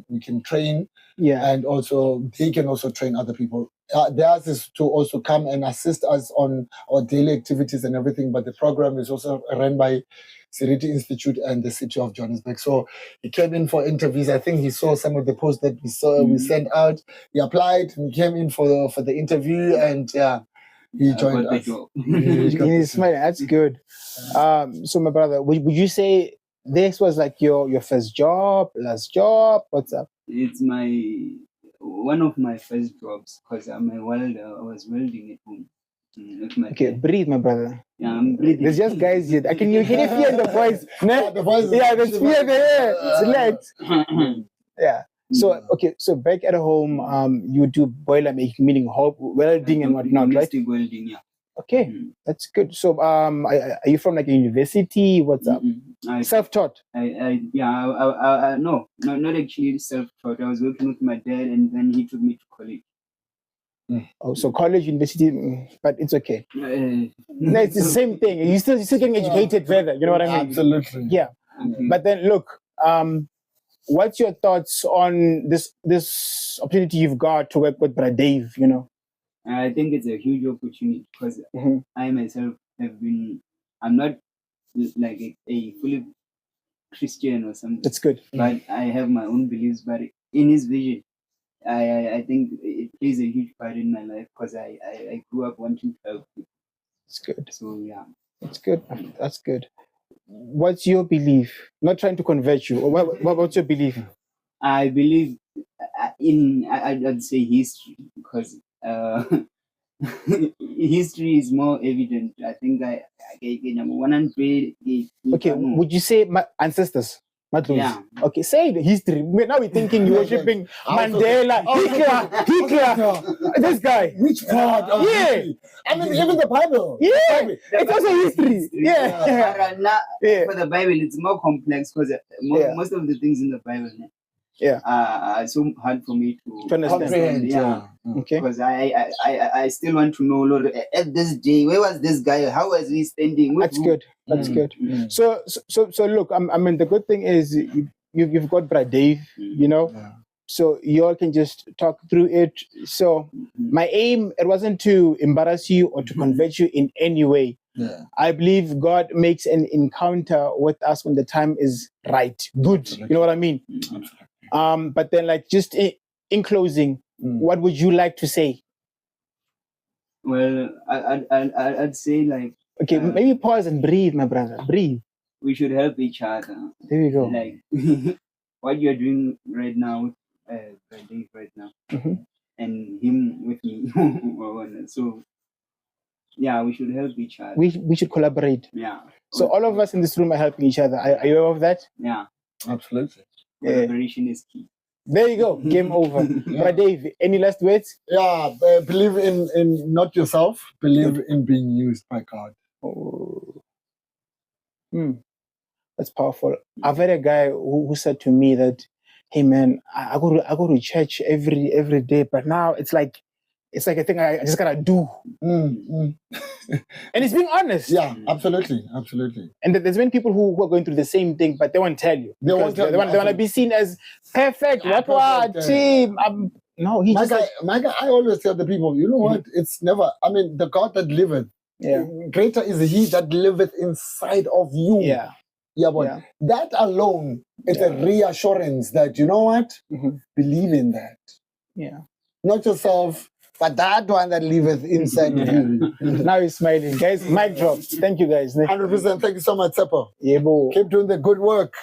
[SPEAKER 3] we can train, and also they can also train other people. Theirs is to also come and assist us on our daily activities and everything, but the program is also run by Seriti Institute and the City of Johannesburg. So he came in for interviews. I think he saw some of the posts that we sent out. He applied and he came in for the interview, and he joined us.
[SPEAKER 2] He's smiling. That's good. So my brother, would you say this was like your first job, last job? What's up?
[SPEAKER 4] It's one of my first jobs because I'm a welder. I was welding at home.
[SPEAKER 2] Okay, breathe, my brother.
[SPEAKER 4] Yeah, I'm breathing.
[SPEAKER 2] There's just guys here. Can you hear the voice? No?
[SPEAKER 3] The voice.
[SPEAKER 2] Yeah, there's fear there. It's late. Yeah. So okay, so back at home, you do boiler making, meaning welding and whatnot, right?
[SPEAKER 4] Domestic welding, yeah.
[SPEAKER 2] Okay, that's good. So are you from like a university? What's up? Self-taught?
[SPEAKER 4] No, not actually self-taught. I was working with my dad, and then he took me to college.
[SPEAKER 2] Oh, so college, university, but it's okay. No, it's the same thing. You're still getting educated further. You know what I mean?
[SPEAKER 3] Absolutely.
[SPEAKER 2] Yeah. But then look, what's your thoughts on this opportunity you've got to work with Brother Dave? You know,
[SPEAKER 4] I think it's a huge opportunity because I myself I'm not like a fully Christian or something.
[SPEAKER 2] That's good.
[SPEAKER 4] But I have my own beliefs. But in his vision, I think it plays a huge part in my life because I grew up wanting to help people.
[SPEAKER 2] That's good.
[SPEAKER 4] So yeah.
[SPEAKER 2] That's good. That's good. What's your belief? Not trying to convert you. What's your belief?
[SPEAKER 4] I believe I'd say history because history is more evident. I think I number 100.
[SPEAKER 2] Okay, would you say my ancestors?
[SPEAKER 4] Yeah.
[SPEAKER 2] Okay, say the history. Now we're thinking you're worshipping Mandela, Hitler, this guy.
[SPEAKER 3] Which part?
[SPEAKER 2] Yeah.
[SPEAKER 3] I mean, even the Bible.
[SPEAKER 2] Yeah, it's also history. Yeah.
[SPEAKER 4] For the Bible, it's more complex because most of the things in the Bible are so hard for me to
[SPEAKER 2] understand.
[SPEAKER 4] Yeah.
[SPEAKER 2] Okay.
[SPEAKER 4] Because I still want to know, Lord, at this day, where was this guy? How was he standing?
[SPEAKER 2] That's good. That's good. So look, I mean, the good thing is you've got Brother Dave, you know.
[SPEAKER 3] Yeah.
[SPEAKER 2] So you all can just talk through it. So my aim, it wasn't to embarrass you or to convert you in any way.
[SPEAKER 3] Yeah.
[SPEAKER 2] I believe God makes an encounter with us when the time is right. Good. You know what I mean? But then, like, just in closing, what would you like to say?
[SPEAKER 4] Well, I'd say like.
[SPEAKER 2] Okay, maybe pause and breathe, my brother. Breathe.
[SPEAKER 4] We should help each other.
[SPEAKER 2] There we go.
[SPEAKER 4] Like what you're doing right now, Dave right now, and him with me. So yeah, we should help each other.
[SPEAKER 2] We should collaborate.
[SPEAKER 4] Yeah.
[SPEAKER 2] So all of us in this room are helping each other. Are you aware of that?
[SPEAKER 4] Yeah.
[SPEAKER 3] Absolutely.
[SPEAKER 4] Collaboration is key.
[SPEAKER 2] There you go. Game over. But Dave, any last words?
[SPEAKER 3] Yeah, believe in not yourself. Believe in being used by God.
[SPEAKER 2] Oh. That's powerful. I've had a guy who said to me that, hey man, I go to church every day, but now it's like a thing I just gotta do. And it's being honest.
[SPEAKER 3] Yeah, absolutely.
[SPEAKER 2] And there's many people who are going through the same thing, but they won't tell you. They want to be seen as perfect. Team. No, he
[SPEAKER 3] my guy. I always tell the people, you know what? It's never. I mean, the God that liveth.
[SPEAKER 2] Yeah.
[SPEAKER 3] Greater is He that liveth inside of you.
[SPEAKER 2] Yeah.
[SPEAKER 3] Yeah, but that alone is a reassurance that, you know what? Believe in that.
[SPEAKER 2] Yeah.
[SPEAKER 3] Not yourself, but that one that liveth inside of you.
[SPEAKER 2] Now he's smiling. Guys, mic drop. Thank you, guys.
[SPEAKER 3] 100%. Thank you so much, Seppo.
[SPEAKER 2] Yeah,
[SPEAKER 3] Keep doing the good work.